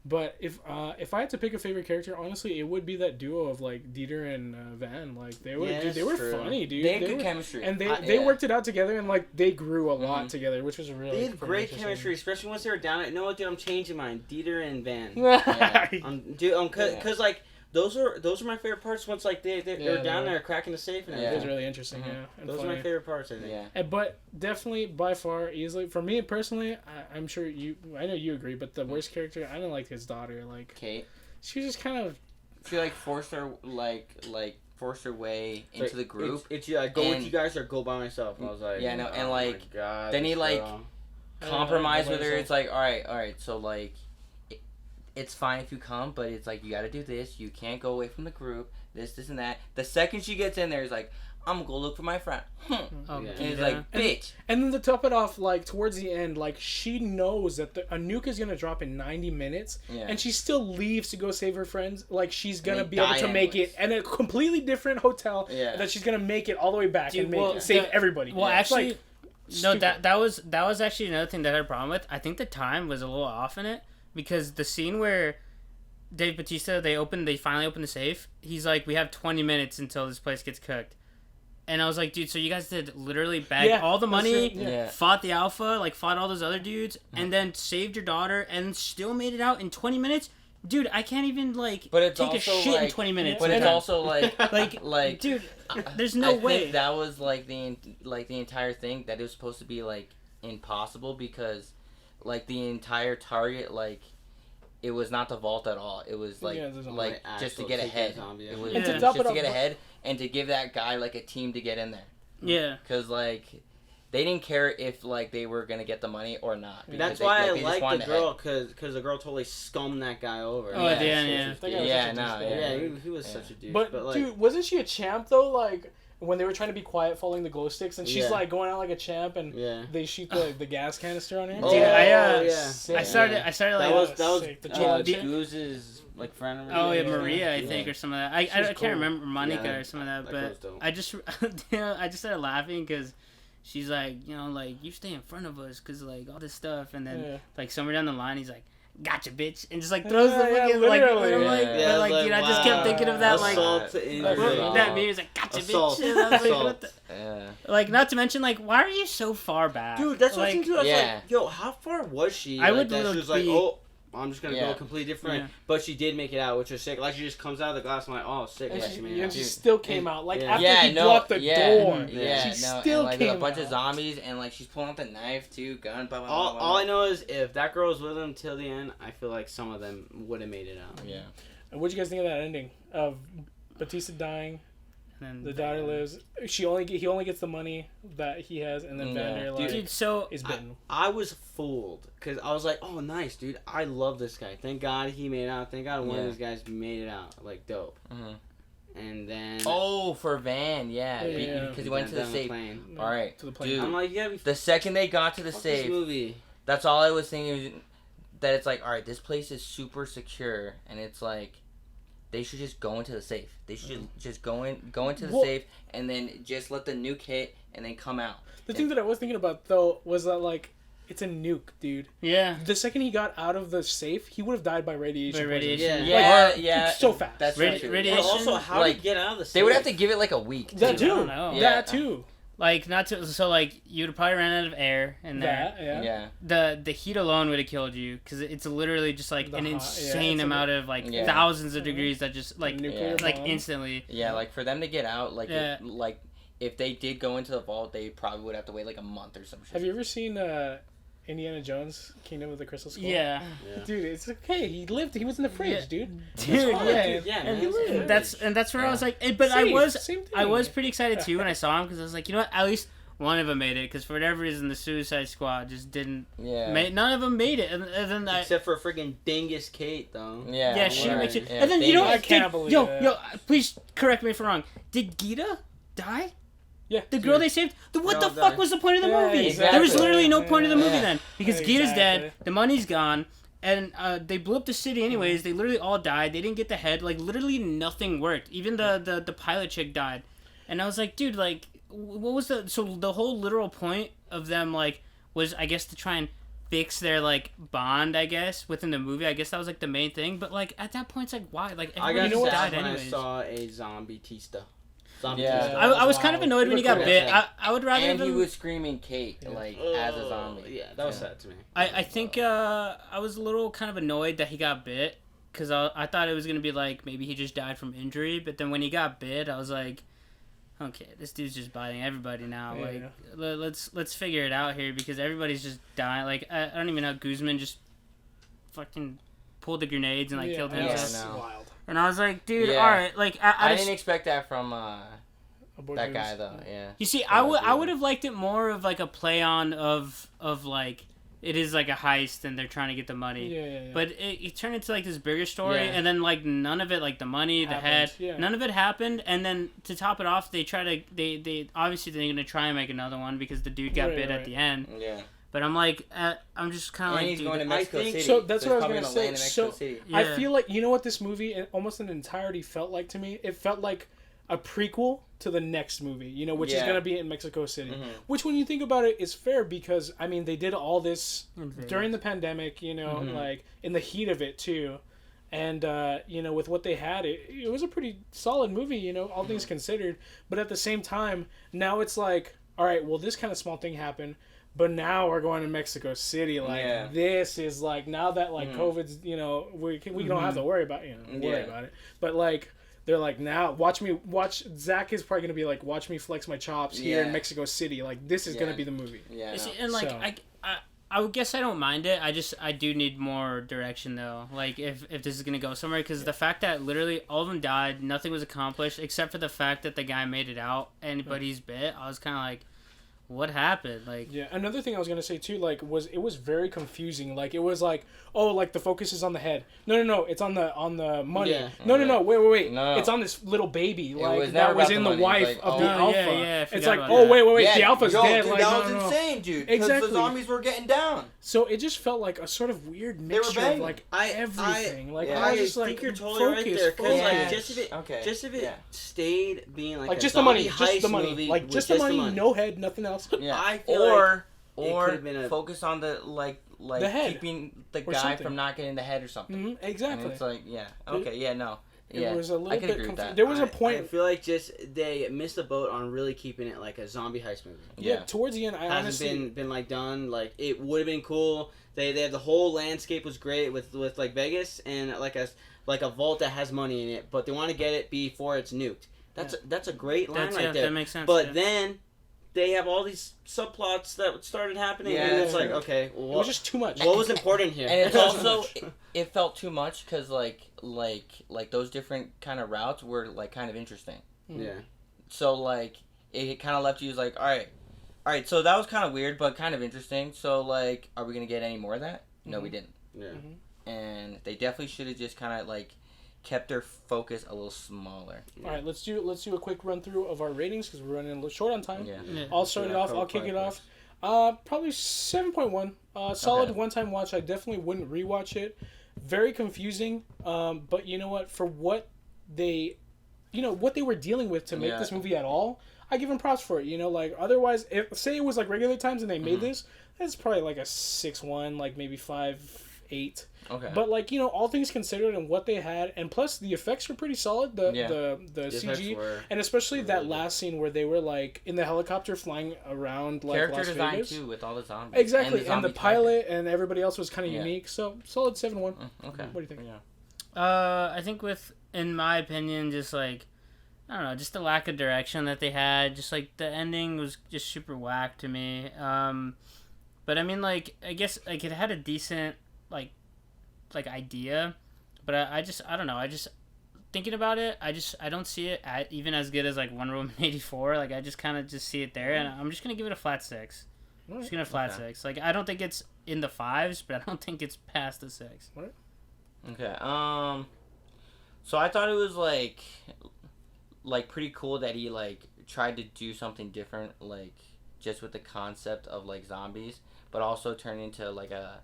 But if I had to pick a favorite character, honestly, it would be that duo of like Dieter and Van. Like they were, Yeah, dude, they that's were true. funny, dude. They had good were, chemistry. and they Yeah. worked it out together, and like they grew a lot Mhm. together, which was really. They had fucking great interesting. chemistry, especially once they were down. No, dude, I'm changing mine. Dieter and Van. Yeah. Dude, cause, Yeah. 'cause, like those are my favorite parts. Once like they're Yeah, down they there cracking the safe and It Yeah. was everything. really interesting, Mhm. yeah. And Those are funny. my favorite parts. I think. Yeah. But definitely, by far, easily for me personally, I'm sure I know you agree. But the worst character, I didn't like his daughter. Like Kate. she was just kind of. She like forced her forced her way It's into like, the group. It's go with and- you guys or go by myself. And I was like, Yeah, no, and, oh like, my God, then he, this like, girl. Compromise with her. myself. It's like, all right. So like, it's fine if you come, but it's like you got to do this. You can't go away from the group. This, and that. The second she gets in there, it's like, I'm gonna go look for my friend. Oh, Yeah. And it's yeah. like, bitch. And then to top it off, like towards the end, like she knows that a nuke is gonna drop in 90 minutes, Yeah. and she still leaves to go save her friends. Like she's gonna they be able die to make anyways. it in a completely different hotel. Yeah. That she's gonna make it all the way back Dude, and make well, save the- everybody. Well, It's actually, like, no, stupid. that was actually another thing that I had a problem with. I think the time was a little off in it because the scene where Dave Bautista they finally open the safe. He's like, we have 20 minutes until this place gets cooked, and I was like, dude, so you guys did literally bag Yeah, all the that's money, true, yeah. Yeah. fought the alpha, like fought all those other dudes, and then saved your daughter, and still made it out in 20 minutes. Dude, I can't even like But it's take a also, shit in like- 20 minutes. But it's And, also like, like, dude, there's no I way. think that was like the entire thing that it was supposed to be like impossible because like the entire target like it was not the vault at all. It was like Yeah, there's a, like like, just to actual get taking ahead. zombie, It was And to just top to it get off- ahead and to give that guy like a team to get in there Yeah. because like they didn't care if like they were gonna get the money or not. because That's they, why they I just like wanted the to girl, cause the girl totally scummed that guy over. Oh, at the end, yeah. That guy was Yeah, such a no, douchebag. yeah. Yeah, he was Yeah. such a douche. But, like, dude, wasn't she a champ though? Like when they were trying to be quiet, following the glow sticks, and she's Yeah. like going out like a champ, and yeah. they shoot the gas canister on her. Oh, Dude, yeah. Sick. I started like That was sick. The champ. Goose's like friend. or Oh yeah, whatever. Maria, I Yeah. think, or some of that. I She's can't cool. remember Monica Yeah, or some of that, that but girl's dope. I just I just started laughing because she's like, like you stay in front of us because like all this stuff, and then Yeah. like somewhere down the line he's like, gotcha, bitch, and just like throws the Yeah, fucking like, literally. and I'm like, Yeah. but, Yeah, like, it's dude, like, I just kept wow. thinking of that like. Assault to That injury. meme. That meme is like gotcha, Assault. bitch. And I was like, what the? Yeah. Like, not to mention, like, why are you so far back? Dude, that's what like, I was Yeah. like, yo, how far was she? I like, would that look she was like, be- oh, I'm just gonna Yeah. go completely different. Yeah. But she did make it out, which was sick. Like she just comes out of the glass, I'm like, oh, sick. And Like, she, she made it and out. she Dude. still came out like Yeah. after Yeah, he no, blocked the yeah, door. yeah, she no, still and like came with a bunch out. of zombies, and like she's pulling out the knife too, gun. Blah, blah, blah, All, blah, all blah. I know is if that girl was with him till the end, I feel like some of them would have made it out. Yeah. What'd you guys think of that ending of Batista dying? and The daughter lives. He only gets the money that he has, and then Yeah. Vander like Dude, so is bitten. I was fooled because I was like, oh, nice, dude. I love this guy. Thank God he made it out. Thank God one Yeah. of these guys made it out. Like, dope. Mhm. And then. Oh, for Van, yeah, Yeah. because he went to the down safe. plane. All right, To the plane. dude. I'm like, yeah, The second they got to the fuck this safe, movie. that's all I was thinking. That it's like, all right, this place is super secure, and it's like, they should just go into the safe. They should just go into the Well- safe and then just let the nuke hit and then come out. The thing that I was thinking about though was that like it's a nuke, dude. Yeah. The second he got out of the safe, he would have died by radiation. By radiation. poisoning. Yeah, Like, yeah. so fast. That's Radi- true. radiation- But also, how like, to get out of the safe? They would have to give it like a week. That too. too. I don't know. Yeah. That too. Like not to so like you'd probably ran out of air in there. That yeah. Yeah. The heat alone would have killed you because it's literally just like The an hot- yeah, insane it's amount of like Yeah. thousands of degrees that just like Nuclear like bomb. instantly. Yeah, like for them to get out, like Yeah. like if they did go into the vault, they probably would have to wait like a month or some shit. Have you ever seen Indiana Jones, Kingdom of the Crystal Skull? Yeah. Yeah. Dude, it's okay. He lived. He was in the fridge, Yeah. dude. Dude, fine, yeah. dude. Yeah, And, man. and that's where I was like, but Same thing. I was pretty excited too when I saw him because I was like, you know what, at least one of them made it because for whatever reason the Suicide Squad just didn't. Yeah. None of them made it, and then I. Except for freaking Dingus Kate, though. Yeah. Yeah, she right. makes it. Yeah, And then you know Dingus. what? I can't believe yo, that. yo, please correct me if I'm wrong. Did Gita die? Yeah. The girl they saved? What No, the fuck die. was the point of the Yeah, movie? exactly. There was literally no point of the movie Yeah. then. Because Exactly. Gita's dead, the money's gone, and they blew up the city anyways. They literally all died. They didn't get the head. Like, literally nothing worked. Even the pilot chick died. And I was like, dude, like, what was the... So the whole literal point of them, like, was, I guess, to try and fix their, like, bond, I guess, within the movie. I guess that was, like, the main thing. But, like, at that point, it's like, why? Like, I everybody got died sad when anyways. I saw a zombie Tista. Zombie Yeah. Tista. I was kind of Wow. annoyed when he got Look bit. at I would rather And he them... was screaming Kate, like, as a zombie. Yeah, that was sad to me. I think I was a little kind of annoyed that he got bit because I thought it was gonna be like maybe he just died from injury, but then when he got bit, I was like, okay, this dude's just biting everybody now. Yeah. Like, let's figure it out here because everybody's just dying. Like I don't even know how Guzman just fucking pulled the grenades and like killed him. Yeah, That's no. wild. And I was like, dude, Yeah. all right, like I just, didn't expect that from Aboard that Goose. guy though. Yeah. You see, Yeah, I yeah. would have liked it more of like a play on of like it is like a heist and they're trying to get the money. Yeah. But it turned into like this bigger story, Yeah. and then like none of it, like the money, the head, Happened, yeah. none of it happened. And then to top it off, they obviously they're gonna try and make another one because the dude got Right, bit right. at the end. Yeah. But I'm like, I'm just kind of And like, he's dude, going to I Mexico think- City. So that's he's what I was probably gonna land in say. Mexico So- City. yeah. I feel like you know what this movie almost in entirety felt like to me. It felt like a prequel to the next movie, you know, which is Yeah. gonna be in Mexico City. Mhm. Which, when you think about it, is fair because I mean they did all this In Vegas. during the pandemic, you know, Mhm. like in the heat of it too, and you know with what they had, it was a pretty solid movie, you know, all things considered. But at the same time, now it's like, all right, well this kind of small thing happened. But now we're going to Mexico City. Like Yeah. this is like now that like COVID's, you know, we don't have to worry about worry Yeah. about it. But like they're like now watch Zach is probably gonna be like watch me flex my chops here in Yeah. Mexico City. Like this is gonna Yeah. be the movie. Yeah. You no. see, and like So- I would guess I don't mind it. I do need more direction though. Like if this is gonna go somewhere, because the fact that literally all of them died, nothing was accomplished except for the fact that the guy made it out, but he's bit. I was kind of like, what happened? Like, Yeah, another thing I was gonna say too, like, was it was very confusing. Like, it was like, oh, like the focus is on the head. No, it's on the money. Yeah. No, wait. No. it's on this little baby. Like was that never was about in the the money. wife It's like, of oh. the Yeah, alpha. yeah, I It's forgot like, about oh that. wait, Yeah, the alpha's yo, dead. Dude, Like, that was no. insane, dude. Because Exactly. the zombies were getting down. So it just felt like a sort of weird were mixture of banging. like I- everything. Like yeah. I I was just like, think you're totally right there. Because focus. like Yeah. just if it Yeah. stayed being like a just the money, zombie just the heist money, movie like with just the money, no head, nothing else. Yeah. I feel or it or could've been a- focus on the like The head. keeping the Or guy something. from not getting the head or something. Mm-hmm, exactly. And it's like, yeah, okay, yeah, no, It yeah, was a little I can bit agree with confusing. that. There was a I point. feel like just they missed the boat on really keeping it like a zombie heist movie. Yeah, towards the end, I Hasn't honestly been like done. Like it would have been cool. They have the whole landscape was great with like Vegas and like a vault that has money in it, but they want to get it before it's nuked. That's a great line right there. That makes sense. But yeah. then they have all these subplots that started happening, Yeah, and it's like, true. okay, it well, was just too much. what was important here? And it's Too also much. it felt too much because like those different kind of routes were like kind of interesting. yeah. So like it kind of left you as like, all right, so that was kind of weird but kind of interesting. So like, are we gonna get any more of that? No, we didn't. Yeah. And they definitely should have just kind of like kept their focus a little smaller. All right, let's do a quick run through of our ratings because we're running a little short on time. Yeah. Yeah. I'll start it off. I'll kick it off. Probably 7.1. Solid Okay. one-time watch. I definitely wouldn't rewatch it. Very confusing. But you know what? For what they, what they were dealing with to make this movie at all, I give them props for it. Like otherwise, if say it was like regular times and they made this, that's probably like a 6-1, like maybe 5-8. Okay. But like all things considered and what they had, and plus the effects were pretty solid. The CG, and especially that last scene where they were like in the helicopter flying around like character Las design Vegas. too with all the zombies. Exactly, and the pilot and everybody else was kind of unique. So solid 7-1. Okay. What do you think? Yeah. I think in my opinion, just like, I don't know, just the lack of direction that they had. Just like the ending was just super whack to me. But I mean, like, I guess like it had a decent like idea, but I don't know. I just thinking about it. I don't see it even as good as like Wonder Woman 84. Like I just kind of just see it there, and I'm just gonna give it a flat 6. I'm just gonna flat 6. Like I don't think it's in the 5s, but I don't think it's past the 6. What? Okay. So I thought it was like pretty cool that he like tried to do something different, like just with the concept of like zombies, but also turn into like a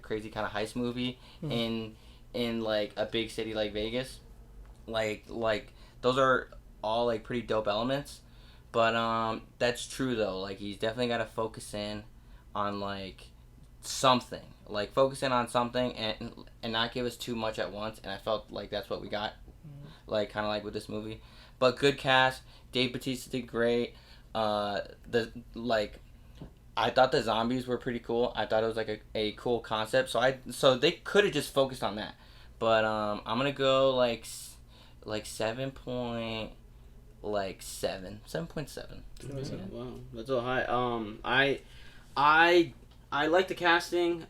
crazy kind of heist movie in like a big city like Vegas. Like those are all like pretty dope elements, but that's true though. Like he's definitely got to focus in on like something. Like focus in on something and not give us too much at once, and I felt like that's what we got, like kind of like with this movie. But good cast. Dave Bautista did great. I thought the zombies were pretty cool. I thought it was like a cool concept. So they could have just focused on that. But I'm gonna go like 7.7. 7.7. Wow, that's so high. I like the casting.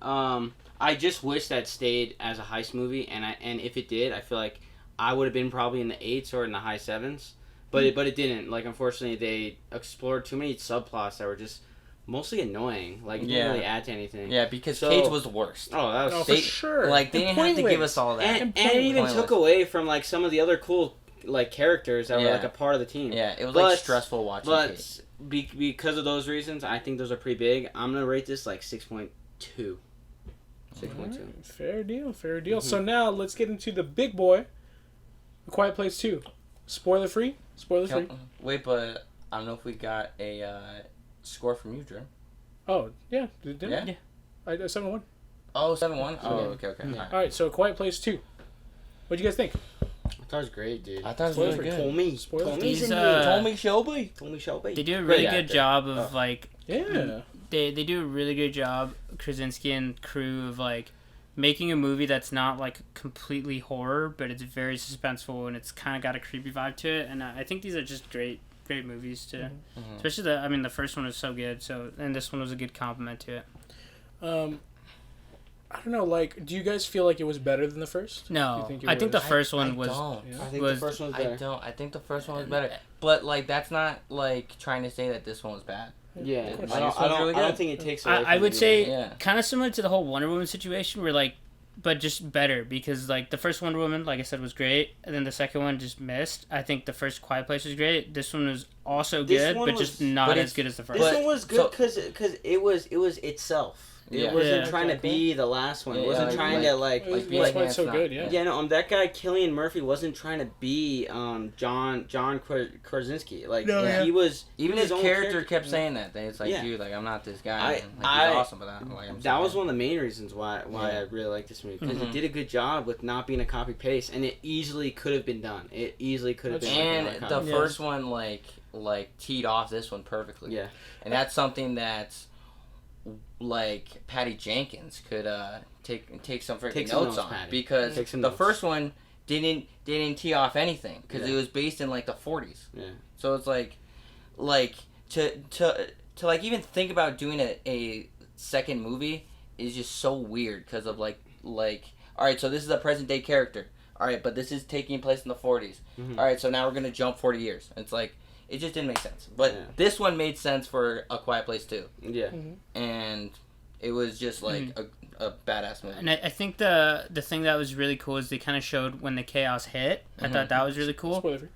I just wish that stayed as a heist movie, and if it did, I feel like I would have been probably in the 8s or in the high 7s. But it didn't. Like unfortunately, they explored too many subplots that were just mostly annoying. Like it didn't really add to anything. Yeah, because Kate was the worst. Oh, that was for sure. Like they didn't have to give us all that. And it even took away from like some of the other cool like characters that were like a part of the team. Yeah, it was like stressful watching. But because of those reasons, I think those are pretty big. I'm gonna rate this like 6.2. 6.2. Right, fair deal. So now let's get into the big boy, A Quiet Place 2. Spoiler free. Wait, but I don't know if we got a score from you, Drew. Oh yeah, did yeah. Yeah. I 7-1. Oh, 7-1? Oh, okay. Yeah. All right, so A Quiet Place 2. What do you guys think? I thought it was great, dude. I thought it was really good. Tommy Shelby. They do a really good job of like. Yeah. They do a really good job, Krasinski and crew, of like making a movie that's not like completely horror, but it's very suspenseful and it's kind of got a creepy vibe to it. And I think these are just great movies too. Mm-hmm. Especially the first one was so good. And this one was a good compliment to it. I don't know. Like, do you guys feel like it was better than the first? No, I think the first one was. I think the first one was better. I don't. I think the first one was better. But like, that's not like trying to say that this one was bad. Yeah, I don't think it takes away. I would say kind of similar to the whole Wonder Woman situation, where like, but just better because like the first Wonder Woman, like I said, was great, and then the second one just missed. I think the first Quiet Place was great. This one was also good, but just not as good as the first. This one was good because it was itself. It wasn't trying to be the last one. It wasn't trying to like be like so good. Yeah. No, that guy Cillian Murphy wasn't trying to be John Krasinski. Like he was. Even his character kept saying that. It's like, dude, like I'm not this guy. He's awesome, but that was one of the main reasons why I really like this movie because it did a good job with not being a copy paste, and it easily could have been done. It easily could have been. And the first one like teed off this one perfectly. Yeah, and that's something that's. Like Patty Jenkins could take some freaking notes on Patty. Because the first one didn't tee off anything because it was based in like the 40s. Yeah. So it's like to like even think about doing a second movie is just so weird because of like all right, so this is a present day character. All right, but this is taking place in the 40s. Mm-hmm. All right, so now we're gonna jump 40 years. It's like. It just didn't make sense. But this one made sense for A Quiet Place 2. Yeah. Mm-hmm. And it was just like a badass movie. And I think the thing that was really cool is they kind of showed when the chaos hit. I thought that was really cool. Spoiler free.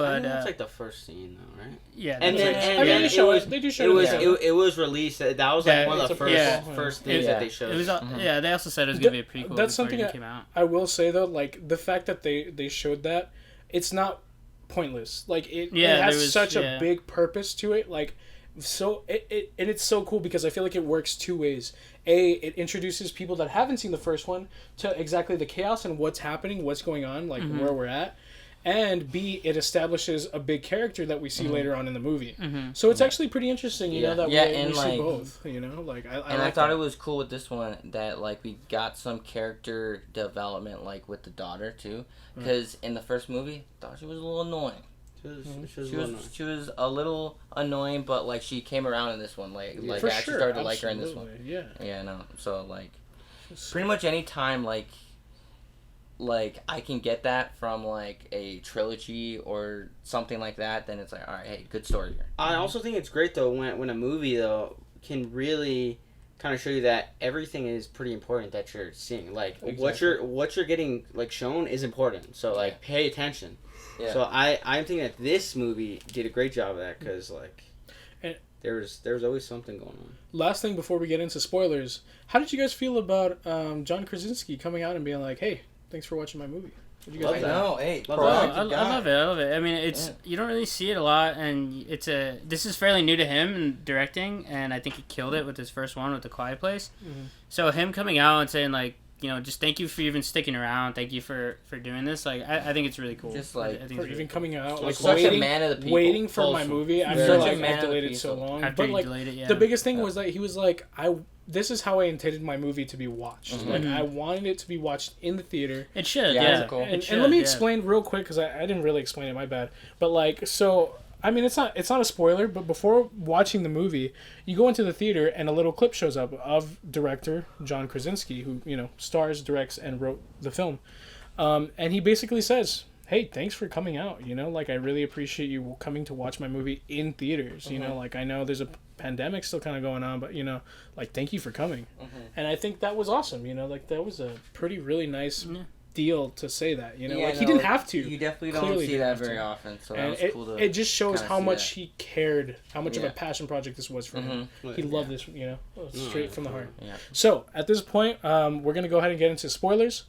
But that's like the first scene, though, right? yeah, And then, that's and right. then they do show it was it. it was released. That was like Yeah, one of it's the a prequel. first things Yeah. that they showed. It was yeah. They also said it was gonna be a prequel. That's before something it that- came out. I will say though, like the fact that they showed that, it's not pointless. Like it Yeah, has there was- such a yeah. big purpose to it. Like so and it's so cool because I feel like it works two ways. It introduces people that haven't seen the first one to exactly the chaos and what's happening, what's going on, like where we're at. And B, it establishes a big character that we see later on in the movie. So it's actually pretty interesting, you know, that Yeah, we and, see like- both. You know, like I And I like thought that. it was cool with this one that like we got some character development like with the daughter too, because in the first movie, I thought she was a little annoying. She was a little annoying, but like she came around in this one. Like I For actually sure, started to like her in this one. absolutely, Yeah. Yeah, no. So like, pretty much any time like I can get that from like a trilogy or something like that, then it's like, all right, hey, good story here. I also think it's great though when a movie though can really kind of show you that everything is pretty important that you're seeing. Like what you're getting like shown is important. So like pay attention. Yeah. So I'm thinking that this movie did a great job of that because like And- there's always something going on. Last thing before we get into spoilers, how did you guys feel about John Krasinski coming out and being like, "Hey, thanks for watching my movie"? What did you Love guys I think? that. know, hey, Love Oh, proactive I guy. love it. I love it. I mean, it's you don't really see it a lot, and this is fairly new to him in directing, and I think he killed it with his first one with The Quiet Place. So him coming out and saying like, you know, just thank you for even sticking around, thank you for doing this. Like, I think it's really cool. Just, like, I think For it's really even cool. coming out, Like like such waiting, a man of the people. waiting for my Wholesome. movie. I Very feel much a like man I of the delayed it so people. long. After But you like delayed it, yeah. the biggest thing was that he was like, this is how I intended my movie to be watched. Like I wanted it to be watched in the theater. It should, Yeah, yeah. it's cool. It And, should, and let me yeah. explain real quick because I didn't really explain it. My bad. But like, so I mean, it's not a spoiler. But before watching the movie, you go into the theater and a little clip shows up of director John Krasinski, who stars, directs, and wrote the film. And he basically says, "Hey, thanks for coming out. You know, like I really appreciate you coming to watch my movie in theaters. You know, like I know there's a pandemic still kind of going on, but like thank you for coming." And I think that was awesome. Like that was a really nice deal to say that. Yeah, Like he no, didn't have to. You definitely don't Clearly see didn't that have very to. often. So that And was cool to. it just shows kinda how see much that. he cared, how much of a Yeah. passion project this was for him. Like, He loved this, straight from the heart. Yeah. So at this point, we're gonna go ahead and get into spoilers.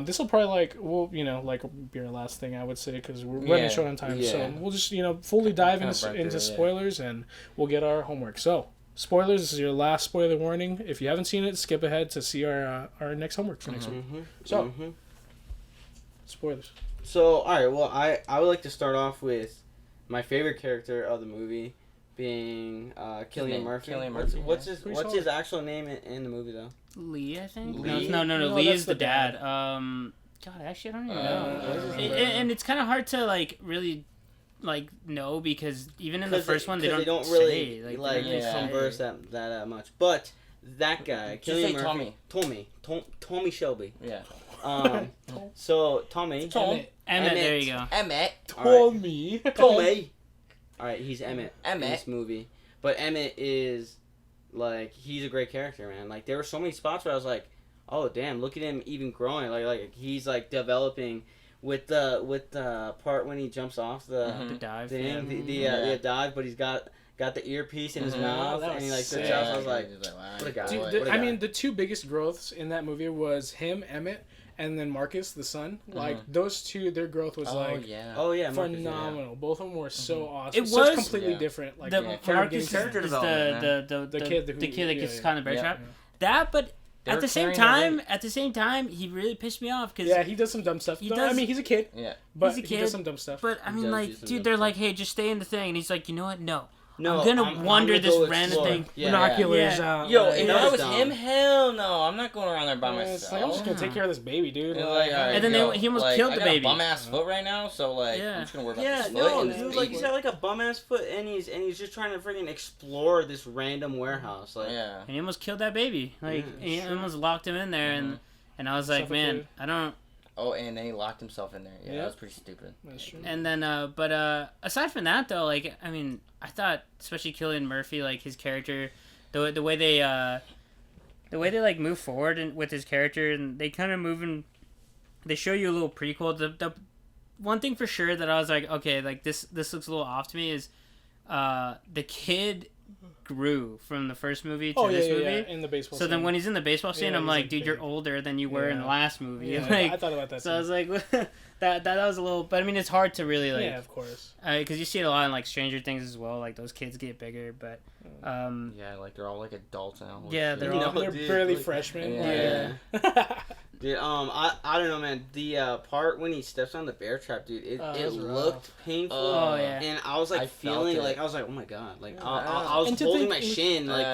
This will probably be our last thing, I would say, because we're running Yeah. short on time. So Yeah. we'll just fully dive Kinda into burnt through it, yeah. spoilers, and we'll get our homework. So spoilers. This is your last spoiler warning. If you haven't seen it, skip ahead to see our next homework for next week. So spoilers. So, all right. Well, I would like to start off with my favorite character of the movie being Cillian name, Murphy. Cillian What's, Murphy, what's yeah. his Pretty What's solid. his actual name in the movie though? Lee, I think. Lee? No, No, Lee that's is the the dad. dad. God, actually, I don't even Uh, know. And it's kind of hard to like really like know because even in the first one they don't, really say, like Yeah. converse that much. But that guy, Just say Cillian Murphy, Tommy Shelby. Yeah. So Tommy, Emmett, there you go. Emmett. Told me. Tommy. All right, he's Emmett in Emmett. this movie, but Emmett is like he's a great character, man. Like there were so many spots where I was like, oh damn, look at him even growing. Like he's like developing with the part when he jumps off the The dive. thing, Yeah. the dive, but he's got the earpiece in his Mhm. mouth, That and he was like sits sick. out. So I was like, wow, what a guy. Dude, What the, a I guy. mean, the two biggest growths in that movie was him, Emmett, and then Marcus, the son. Like those two, their growth was Oh like yeah. oh yeah, Marcus, phenomenal. Both of them were so awesome. It Such was- completely Yeah. different. Like The Yeah. Marcus is Character the development, The kid who- the kid that yeah, gets yeah. caught in the bear Yeah. trap. That, but They at were the same carrying the time, he really pissed me off because. Yeah, he does some dumb stuff. He No, does- I mean, he's a kid, Yeah. but He's a he kid, does some dumb stuff. But I mean, does like, do some dude, dumb they're stuff. like, hey, just stay in the thing, and he's like, you know what? No, no, I'm gonna wander gonna this go random explore. thing. Yeah, Binoculars Yeah. out. Yo, like, if that I was was dumb. him, hell no, I'm not going around there by myself. it's like I'm just gonna take care of this baby, dude. It's like, all right, And then yo, he almost like, killed the I got baby. a bum ass foot right now, so like Yeah. I'm just gonna worry about Yeah, this foot. no, and dude, this like baby. he's got like a bum ass foot, and he's just trying to freaking explore this random warehouse. Like, Yeah. And he almost killed that baby. Like, he almost locked him in there, and I was like, man, Suffocated. I don't. Oh, and then he locked himself in there. Yeah, Yeah. that was pretty stupid. That's true. And then, but aside from that, though, like, I mean, I thought, especially Cillian Murphy, like his character, the way they like move forward and with his character, and they kind of move in. They show you a little prequel. one thing for sure that I was like, okay, like this looks a little off to me is the kid grew from the first movie to this movie. In the baseball so scene. then when he's in the baseball scene, Yeah, I'm he's, like, like, dude, you're big. older than you were in the last movie. Yeah, Like, I thought about that so too. I was like, that was a little, but I mean, it's hard to really like, yeah, of course. because you see it a lot in like Stranger Things as well. Like those kids get bigger, but Yeah, like they're all like adults now. yeah, they're all They're dude, barely like- freshmen. Yeah. Dude, I don't know, man. The part when he steps on the bear trap, dude, it that's looked painful. Oh, yeah. And I was like I felt feeling it. like I was like, oh my god, like Yeah. I was And to holding think- my shin, like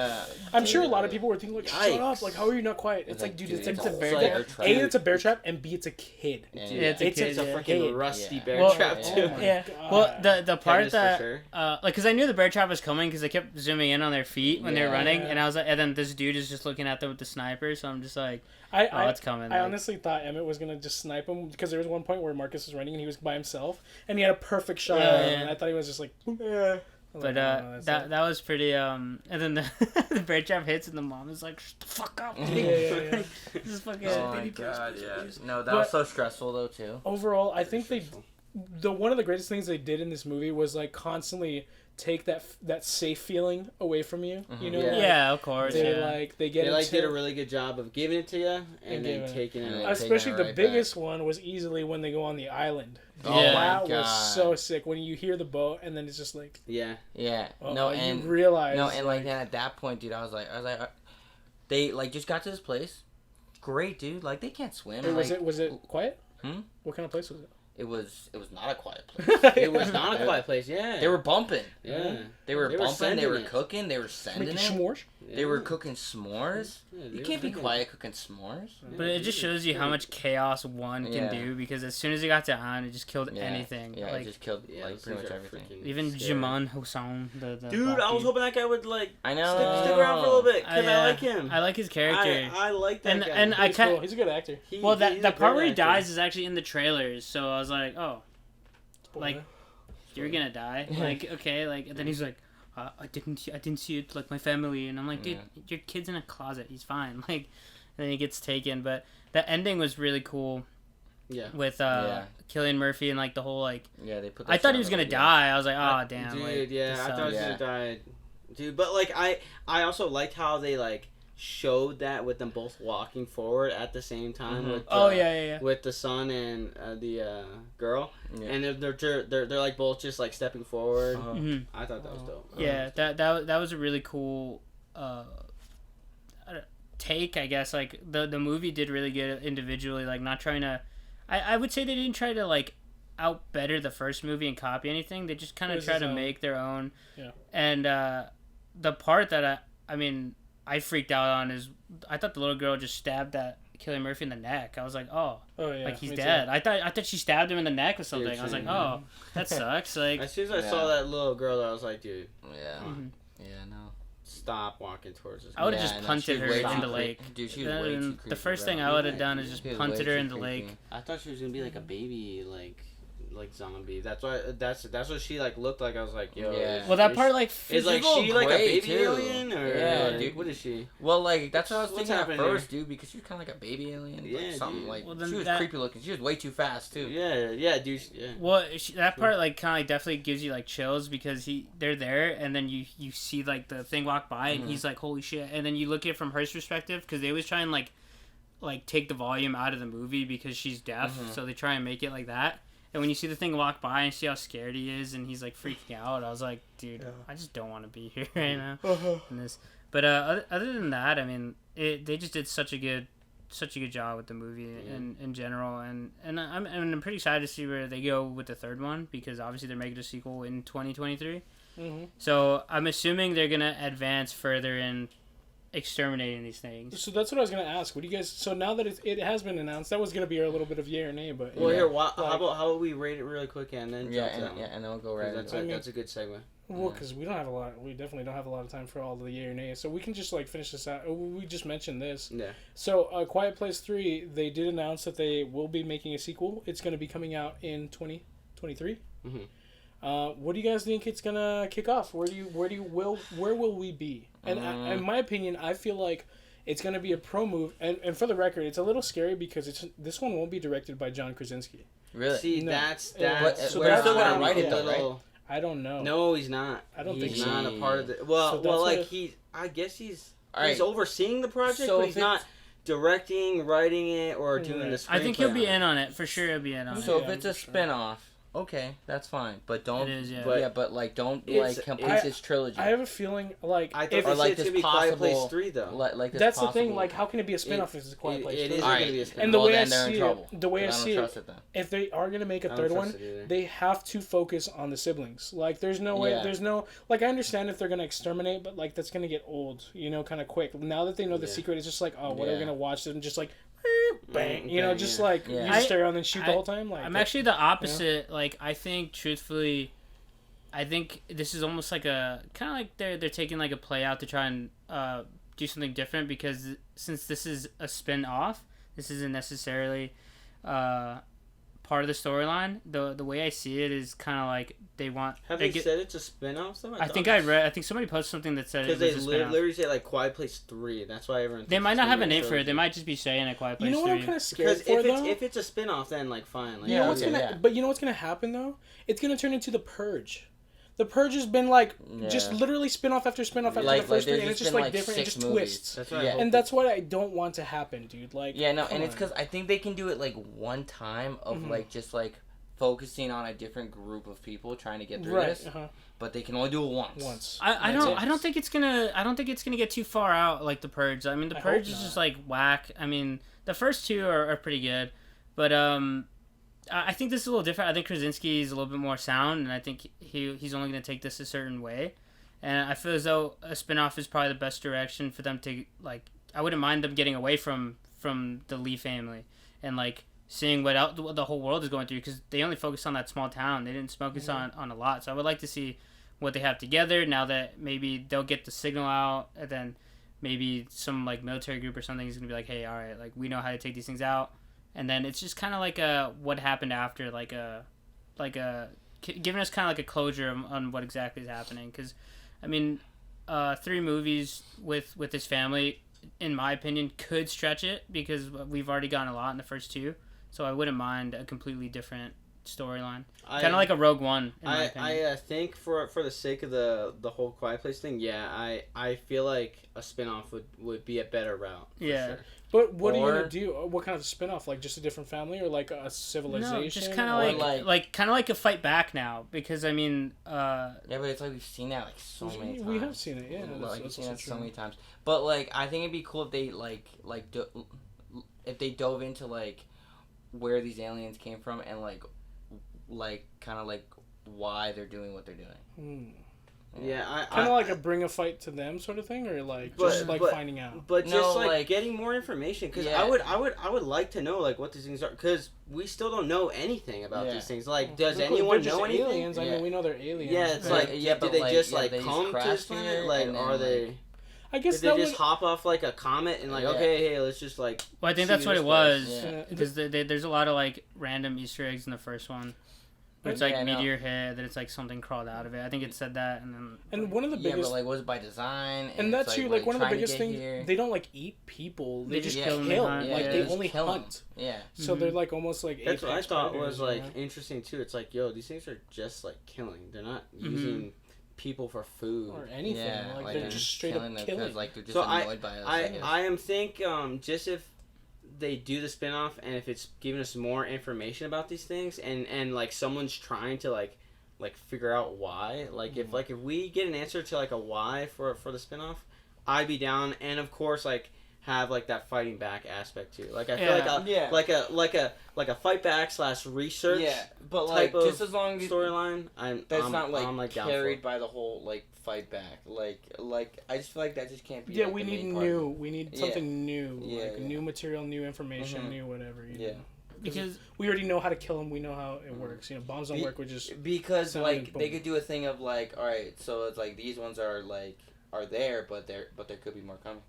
I'm sure a lot of people were thinking like, shut Yikes. up, like how are you not quiet? It's It's like, like, dude, dude, it's like it's it's a a bear bear trap. trap. A, it's a bear trap, and B, it's a kid. Yeah. Yeah, it's a It's kid, a yeah. freaking kid. rusty Yeah. bear Well, trap yeah. too. Oh my Yeah. God. Well, the part Tennis for that sure. like, because I knew the bear trap was coming because they kept zooming in on their feet when they were Yeah. running, and I was like, and then this dude is just looking at them with the sniper, so I'm just like, oh, it's coming. I like- honestly thought Emmett was gonna just snipe him because there was one point where Marcus was running and he was by himself and he had a perfect shot. Yeah, on him, yeah. and I thought he was just like, yeah. But that was pretty and then the bear trap hits and the mom is like, shut the fuck up, dude. Yeah. This is fucking Oh my baby god, please, yeah. please. No, that But- was so stressful though too. Overall, I think one of the greatest things they did in this movie was like constantly take that safe feeling away from you. You know, Yeah. like, Yeah, of course. they Yeah. like they get They like into, did a really good job of giving it to you and And then giving it. taking it And away. then especially taking it the right biggest one was easily when they go on the island. Oh Yeah. That my was god. so sick when you hear the boat and then it's just like, Yeah. Yeah. oh, No, you and realize no, and like then at that point, dude, I was like, they like just got to this place. Great, dude. Like they can't swim. was like, it quiet? Hmm? What kind of place was it? It was not a quiet place. It was not a quiet place, yeah. They were bumping. Yeah. They were They were bumping. They sending were it. cooking. They were sending Making it. s'mores? They were cooking s'mores. Yeah, You they can't were be cooking. quiet cooking s'mores. But it just shows you how much chaos one can Yeah. do because as soon as it got to Han, it just killed Yeah. anything. Yeah, like it just killed Yeah, like those pretty things much are everything. freaking even scary. Jimon Hosan, the Dude, black I was dude. hoping that guy would like I know. stick around for a little bit because Yeah, I like him. I like his character. I like that And- guy. and I He's can't- cool. He's a good actor. Well, that he's a the part where he great actor. dies is actually in the trailers, so I was like, oh, like you're gonna die, like okay, like and then he's like, I didn't see it like my family, and I'm like, dude, your kid's in a closet, he's fine, like, and then he gets taken, but the ending was really cool Yeah. with Yeah. Cillian Murphy and like the whole like, Yeah, they put. I that thought shot he was gonna really good. die, I was like, oh damn, Dude, like, yeah, this I thought he sucks. was gonna die. Dude, but like I also liked how they like showed that with them both walking forward at the same time with Oh yeah. with the son and the girl, Yeah. and they're like both just like stepping forward. Uh-huh. Mhm. I thought that was dope. Yeah, that was a really cool take, I guess. Like the movie did really good individually, like not trying to. I would say they didn't try to like out better the first movie and copy anything. They just kind It of was try his to own. make their own. Yeah. And the part that I mean I freaked out on is I thought the little girl just stabbed that Cillian Murphy in the neck. I was like, oh, yeah, like he's me too. dead. I thought she stabbed him in the neck or something. Dude, I was like, same. oh, that sucks. Like. As soon as I Yeah. saw that little girl, I was like, dude, Yeah. Mhm. Yeah. No. stop walking towards us. I would've Yeah, just no, punted she was her way in too the creep- lake. Dude, she was way too And creepy. the first bro. thing I would have Yeah, done is dude. just She was punted way her too in the creepy. lake. I thought she was gonna be like a baby, like zombie. That's why. That's what she like looked like. I was like, yo. Yeah. Well, that is- part like is like physical she like a gray, baby too. alien or Yeah, like, dude. what is she? Well, like that's what I was What's thinking at happening first, dude, because she was kind of like a baby alien, Yeah, like something dude. like Well, then she was that- creepy looking. She was way too fast too. Yeah, dude. Yeah. Well, that part like kind of definitely gives you like chills because they're there and then you see like the thing walk by and Mhm. he's like holy shit, and then you look at it from her perspective because they always try and like take the volume out of the movie because she's deaf, Mhm. so they try and make it like that. And when you see the thing walk by and see how scared he is and he's like freaking out, I was like, dude, Yeah. I just don't want to be here right now. Uh-huh. In this. But other than that, I mean, they just did such a good job with the movie in general, and I'm pretty excited to see where they go with the third one because obviously they're making a sequel in 2023. Mhm. So I'm assuming they're gonna advance further in exterminating these things. So that's what I was gonna ask. What do you guys? So now that it has been announced, that was gonna be our little bit of yay or nay, but Well, Yeah. here, Like- how about we rate it really quick and then Yeah, jump to that and one? and then we'll go 'Cause right. That's into it. that's a good segue. well, because we don't have a lot. We definitely don't have a lot of time for all the yay or nay. So we can just like finish this out. We just mentioned this. Yeah. So, Quiet Place 3, they did announce that they will be making a sequel. It's going to be coming out in 2023. Mhm. What do you guys think it's going to kick off? Where will we be? And in my opinion, I feel like it's going to be a pro move. And for the record, it's a little scary because this one won't be directed by John Krasinski. Really? See, No. that's But So we're that's still gonna why- write it though, right? little- I don't know. No, he's not. I don't he's think not so. a part of the. So Well, that's like what- he, I guess he's All right. he's overseeing the project, So but if he's not directing, writing it, or doing Right. the screenplay. I think he'll be on it. in on it for sure. He'll be in on it. So Yeah, if it's a sure. spin-off, okay, that's fine. But don't. It is, yeah. But like don't It's- like complete I- this trilogy. I have a feeling like I thought if they Or like said this it's gonna be Quiet Place possible- 3 though. like this that's possible. the thing. Like, how can it be a spin-off if it's a Quiet Place? It three? is Alright. gonna be a spin-off. And the Well, way I then they're in see trouble. it, the way I Then I don't see trust it, it then. if they are gonna make a I don't third trust one, it either. they have to focus on the siblings. Like, there's no way. Yeah. There's no like. I understand if they're gonna exterminate, but like that's gonna get old. You know, kind of quick. Now that they know the Yeah. secret, it's just like, oh, what are we Yeah. gonna watch? Them just like, bang. You know, bang, just yeah. like Yeah. you just stare around and shoot the I- whole time. Like, I'm actually the opposite. Like, I think truthfully, I think this is almost like a kind of like they're taking like a play out to try and do something different, because since this is a spin off, this isn't necessarily part of the storyline. The way I see it is kind of like they want. Have they they get- said it's a spin-off though? I think I read. I think somebody posted something that said it Because was they a spin-off. literally say like Quiet Place 3. That's why everyone. They thinks might it's not gonna have be a name for it. trilogy. They might just be saying a Quiet Place you know what 3. I'm kind of scared Because for if though. if it's a spin-off, then like fine. Like, You know what's okay, gonna, yeah. but you know what's gonna happen though? It's gonna turn into the Purge. The Purge has been like just Yeah. literally spin-off after spin-off after Like- the first like, three, and there's it's just been, like like, different. It 6 just movies. twists, That's what Yeah. I hope. and that's what I don't want to happen, dude. Like, Yeah, no, come and it's on. because I think they can do it like one time of Mhm. like just like focusing on a different group of people trying to get through right, this, but they can only do it once. once. I That's don't it. I don't think it's gonna get too far out like the Purge. I mean the I Purge hope is just not. like whack. I mean the first two are pretty good, but I think this is a little different. I think Krasinski is a little bit more sound, and I think he's only gonna take this a certain way. And I feel as though a spin-off is probably the best direction for them to like. I wouldn't mind them getting away from the Lee family and like seeing what the whole world is going through, because they only focus on that small town. They didn't focus on a lot. So I would like to see what they have together now that maybe they'll get the signal out, and then maybe some like military group or something is gonna be like, hey, all right, like we know how to take these things out, and then it's just kind of like a what happened after, like a giving us kind of like a closure on what exactly is happening. Because I mean, 3 movies with his family, in my opinion, could stretch it, because we've already gotten a lot in the first 2. So I wouldn't mind a completely different storyline, kind of like a Rogue One. In my opinion. I think for the sake of the whole Quiet Place thing, yeah, I feel like a spin-off would be a better route. For Yeah. Sure. But what are you Or- gonna do? What kind of spin-off? Like just a different family, or like a civilization? No, just kind Or, of like- like kind of like a fight back now, because I mean, Yeah, but it's like we've seen that like so many times. we have seen it. Yeah, Like we've seen also that so true. many times. But like I think it'd be cool if they if they dove into like where these aliens came from and like kind of like why they're doing what they're doing. Yeah, Kind of like a bring a fight to them sort of thing, or like just like finding out. But just No, like, like- getting more information, because Yeah. I would like to know like what these things are, because we still don't know anything about Yeah. these things. Like, does They're anyone just know anything? aliens. I Yeah. mean, we know they're aliens. Yeah, it's Yeah, like yeah, did but, they like, just yeah, like they just come to crashed this planet? here, Like, and are then, they? I guess Did that they just would. hop off like a comet and like, Yeah. okay, hey, let's just like. well, I think see that's what this it was, place. Yeah. because there's a lot of like random Easter eggs in the first one. Where it's like Yeah, I know. meteor hit, that it's like something crawled out of it. I think it said that, and then And one of the Yeah, biggest, but like was it by design? and that's it's, too, like one of the trying to biggest get things. here. They don't like eat people. They, They just just kill. kill them, they hunt. Like Yeah, they just only kill 'em. hunt. Yeah. So Mhm. they're like almost like. That's what I apex thought predators, was you like know? interesting too. It's like, yo, these things are just like killing. They're not Mhm. using people for food. or anything. Yeah, like like they're they're just straight killing up them 'cause, killing. like they're just So annoyed by us. I guess. I am think just if they do the spin-off and if it's giving us more information about these things and like someone's trying to like figure out why, like if we get an answer to like a why for the spin-off, I'd be down. And of course like have like that fighting back aspect too. Like I feel Yeah. like a fight back / research Yeah, but type like just of as long as storyline. that's I'm not like, I'm, down for carried it. by the whole like fight back. Like I just feel like that just can't be. Yeah, like, we the need main part. new. We need Yeah. something new. Yeah, Like yeah. new material, new information, Mhm. new whatever. You Yeah. know? because we already know how to kill them. We know how it works. You know, bombs don't Be- work. We just Because sound like and they boom. could do a thing of like, all right, so it's like these ones are there, but there could be more coming,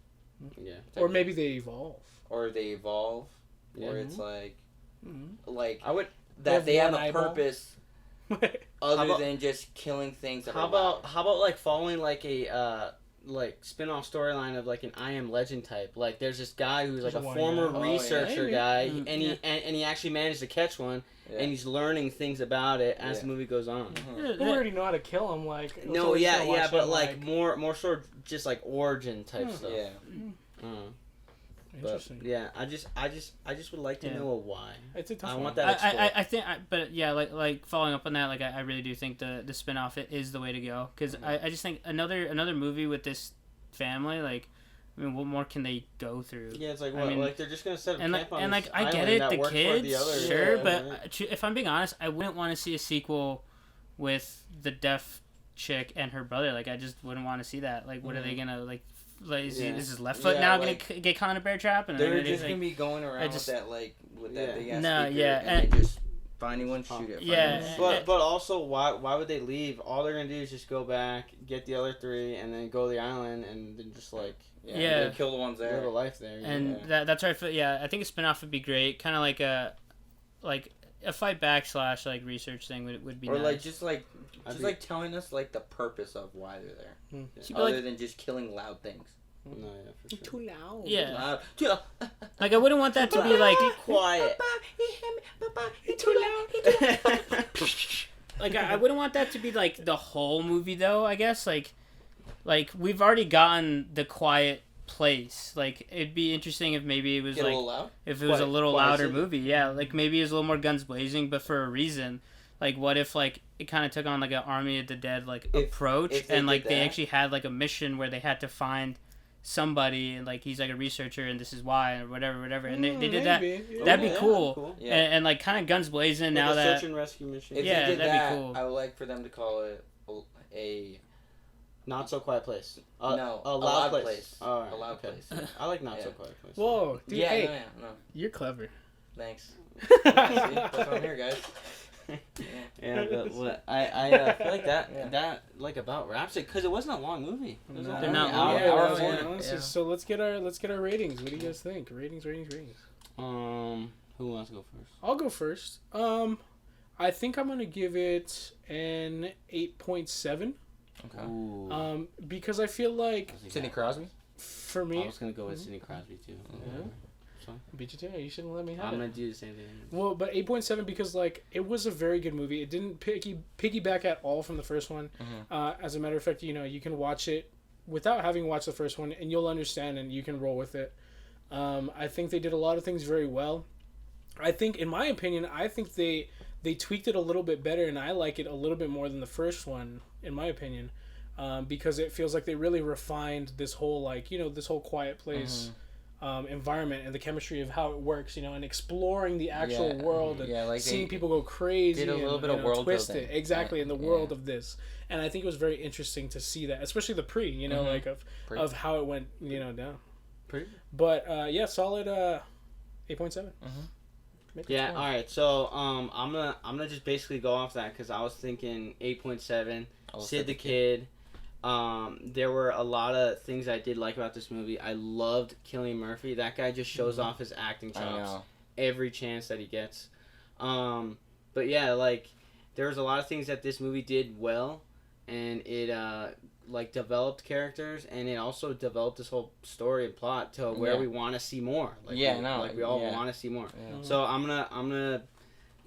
Yeah. or maybe they evolve. or they evolve, Yeah. or it's like Mm-hmm. like I would. that they have one a eyeball. purpose How other about- than just killing things. That How are alive. about like following like a like spin-off storyline of like an I Am Legend type. Like there's this guy who's like a One, former yeah. researcher yeah. guy, and he actually managed to catch one, Yeah. and he's learning things about it as the movie goes on. Mhm. We already know how to kill him. Like No, so we yeah, should watch but him, like more sort of just like origin type stuff. Yeah. But Interesting. yeah, I just would like to Yeah. know a why. It's a tough I one. want that explored. I think, but yeah, like following up on that, like I really do think the spinoff is the way to go because I just think another movie with this family, like, I mean, what more can they go through? Yeah, it's like I what? mean, Like they're just gonna set up And camp like, on and this like I get island it, that the worked for kids, the others. sure, Yeah, but right. if I'm being honest, I wouldn't want to see a sequel with the deaf chick and her brother. Like, I just wouldn't want to see that. Like, what are they gonna like? Is his left foot Yeah, now like, gonna get caught in a bear trap? And They're then just like, gonna be going around just- with that with that Yeah. big ass No, speaker, yeah, and then just finding one, shoot it. Yeah. Find one. But also, why would they leave? All they're gonna do is just go back, get the other three, and then go to the island, and then just like Yeah. kill the ones live a there. life there. you and know? that's where I feel. Yeah, I think a spinoff would be great. Kind of like a fight back / like research thing would be Or nice. like just like I'd just be- like telling us like the purpose of why they're there, See, but, other like, than just killing loud things. No, yeah, for sure. loud. yeah, Loud. Too loud. like I wouldn't want that to be like. Quiet. Like I wouldn't want that to be like the whole movie though. I guess like we've already gotten the quiet place. Like it'd be interesting if maybe it was Get a like little loud. if it was a Quiet- little Quiet louder City. movie. Yeah, like maybe it was a little more guns blazing, but for a reason. Like what if like it kind of took on like an Army of the Dead like approach, if they and like did they that- actually had like a mission where they had to find somebody, and like he's like a researcher and this is why or whatever, and they did that. That'd be Yeah, cool. Yeah. And like kind of guns blazing Like now a that search and rescue mission. If Yeah, they did that'd be that, cool. I would like for them to call it a Not so quiet place. No, a a loud loud place. place. All right, A loud okay. place. I like not so Yeah. quiet place. Whoa, dude, yeah, hey, no. you're clever. Thanks. See, that's what I'm here, guys. Yeah, but what I feel like that Yeah. that like about wraps it because it wasn't a long movie. It was No. only They're an not hour, long. Yeah, hour no, 40. yeah, honestly, Yeah. So let's get our ratings. What do you guys think? Ratings. Who wants to go first? I'll go first. I think I'm gonna give it an 8.7. Okay. Ooh. Because I feel like Sidney Crosby. for I me, was gonna go with Sidney Crosby too. Yeah. beat you to it. You shouldn't let me have I'm it. gonna do the same thing. Well, but 8.7 because like it was a very good movie. It didn't piggyback at all from the first one. As a matter of fact, you can watch it without having watched the first one, and you'll understand, and you can roll with it. I think they did a lot of things very well. I think, in my opinion, they tweaked it a little bit better, and I like it a little bit more than the first one, in my opinion, because it feels like they really refined this whole this whole quiet place. Environment and the chemistry of how it works, and exploring the actual world and like seeing they people go crazy did a little and, bit of world twist building. it exactly in the Yeah. world of this. And I think it was very interesting to see that, especially the pre, like Pre. of how it went, down. Pre. But solid 8.7. Make it Yeah. 12. All right. So I'm gonna just basically go off that because I was thinking 8.7. Sid the Kid. There were a lot of things I did like about this movie. I loved Cillian Murphy. That guy just shows off his acting I chops know. every chance that he gets. But yeah, like there was a lot of things that this movie did well, and it developed characters, and it also developed this whole story and plot to where Yeah. we want to see more. We all want to see more. Yeah. So I'm gonna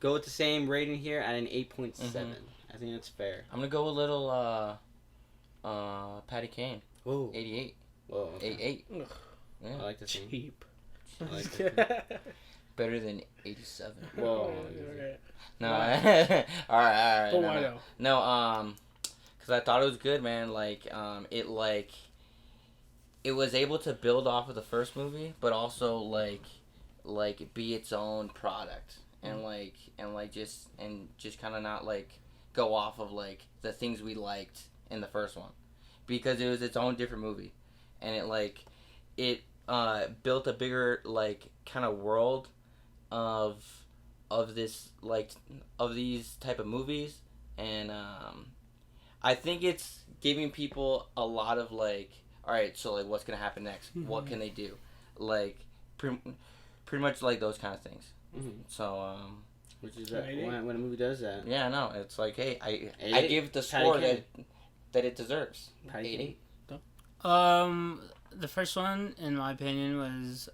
go with the same rating here at an 8.7. I think that's fair. I'm gonna go a little Patty Kane. Whoa. 88. Whoa. Okay. 88. Ugh. I Yeah. like the same. Cheap. I like the Better than 87. Whoa. Alright. No. Alright. But no, why no. though? No, because I thought it was good, man. It was able to build off of the first movie, but also be its own product, and just kind of not go off of the things we liked in the first one, because it was its own different movie, and it built a bigger kind of world of this of these type of movies, and I think it's giving people a lot of all right, so what's gonna happen next? What can they do? Pretty much those kind of things. So Which is Right. when a movie does that. yeah, no, it's hey, I Eight. give the Patty score Kane. that it deserves. Patty 88. The first one, in my opinion, was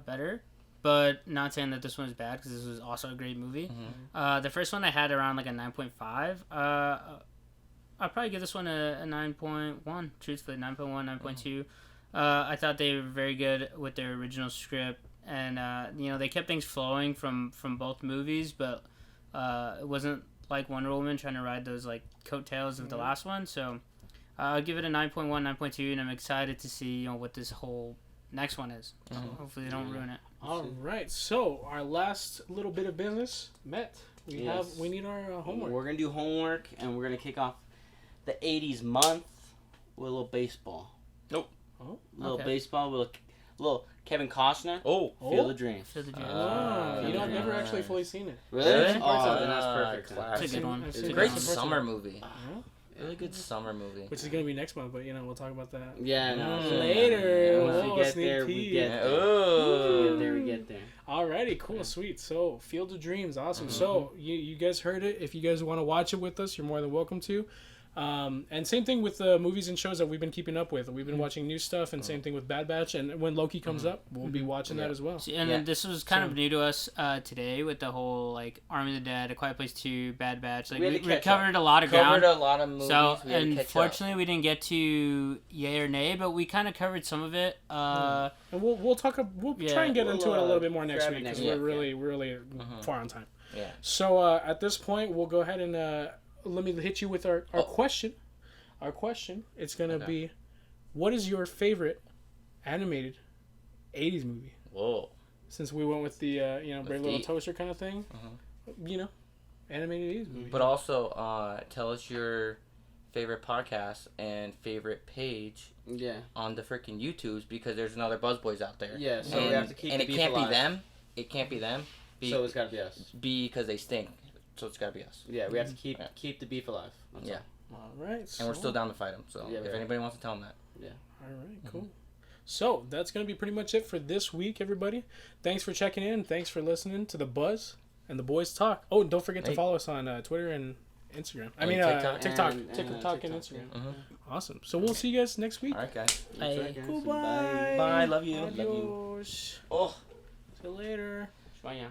better, but not saying that this one is bad because this was also a great movie. Mm-hmm. The first one I had around like a 9.5. I'll probably give this one a 9.1. Truthfully, 9.1, 9.2. I thought they were very good with their original script, and they kept things flowing from both movies, but it wasn't like Wonder Woman trying to ride those like coattails of the last one. So I'll give it a 9.1, 9.2, and I'm excited to see what this whole next one is. Hopefully they don't ruin it. All right. So our last little bit of business met. We need our homework. We're gonna do homework, and we're gonna kick off the '80s month with a little baseball. Okay. Baseball with a little Kevin Costner. Feel the Dream. Feel the Dream. I've never actually fully seen it. Really? Really? Oh, then that's perfect. Classic. It's a good one. I've It's seen a it. great I've seen it. summer movie. Really good Yeah. summer movie. Which is gonna be next month, but we'll talk about that Yeah, no. later. Yeah, once Oh, we get sneak there, we peek. get there. Oh. We get there. Alrighty, cool, sweet. So, Field of Dreams, awesome. So, you guys heard it. If you guys want to watch it with us, you're more than welcome to. And same thing with the movies and shows that we've been keeping up with. We've been watching new stuff, and same thing with Bad Batch. And when Loki comes up, we'll be watching that as well. And then this was kind of new to us today with the whole like Army of the Dead, A Quiet Place 2, Bad Batch. Like We had to we catch covered a lot of ground. Covered a lot of movies. So we had to catch up. unfortunately we didn't get to yay or nay, but we kind of covered some of it. And we'll talk. We'll try and get we'll, into it a little bit more next grab it week because next we're week, really far on time. Yeah. So at this point, we'll go ahead and let me hit you with our question. Our question, it's going to be, what is your favorite animated 80s movie? Whoa. Since we went with the, Brave Little the- Toaster kind of thing, animated 80s movie. But also, tell us your favorite podcast and favorite page on the freaking YouTubes because there's another BuzzBoys out there. Yeah, so and, we have to keep and the it beef can't alive. be them. It can't be them. So it's got to be us. Because they stink. So it's got to be us. Yeah, we have to keep the beef alive. That's Yeah. All right. And we're still down to fight them. So Yeah, if we are. anybody wants to tell them that. All right, cool. So that's going to be pretty much it for this week, everybody. Thanks for checking in. Thanks for listening to The Buzz and The Boys Talk. Oh, and don't forget to follow us on Twitter and Instagram. TikTok. TikTok And and Instagram. Mhm. Awesome. So we'll see you guys next week. All right, guys. That's right, guys. Goodbye. Bye. Love you. Adios. Oh. See you later. Bye.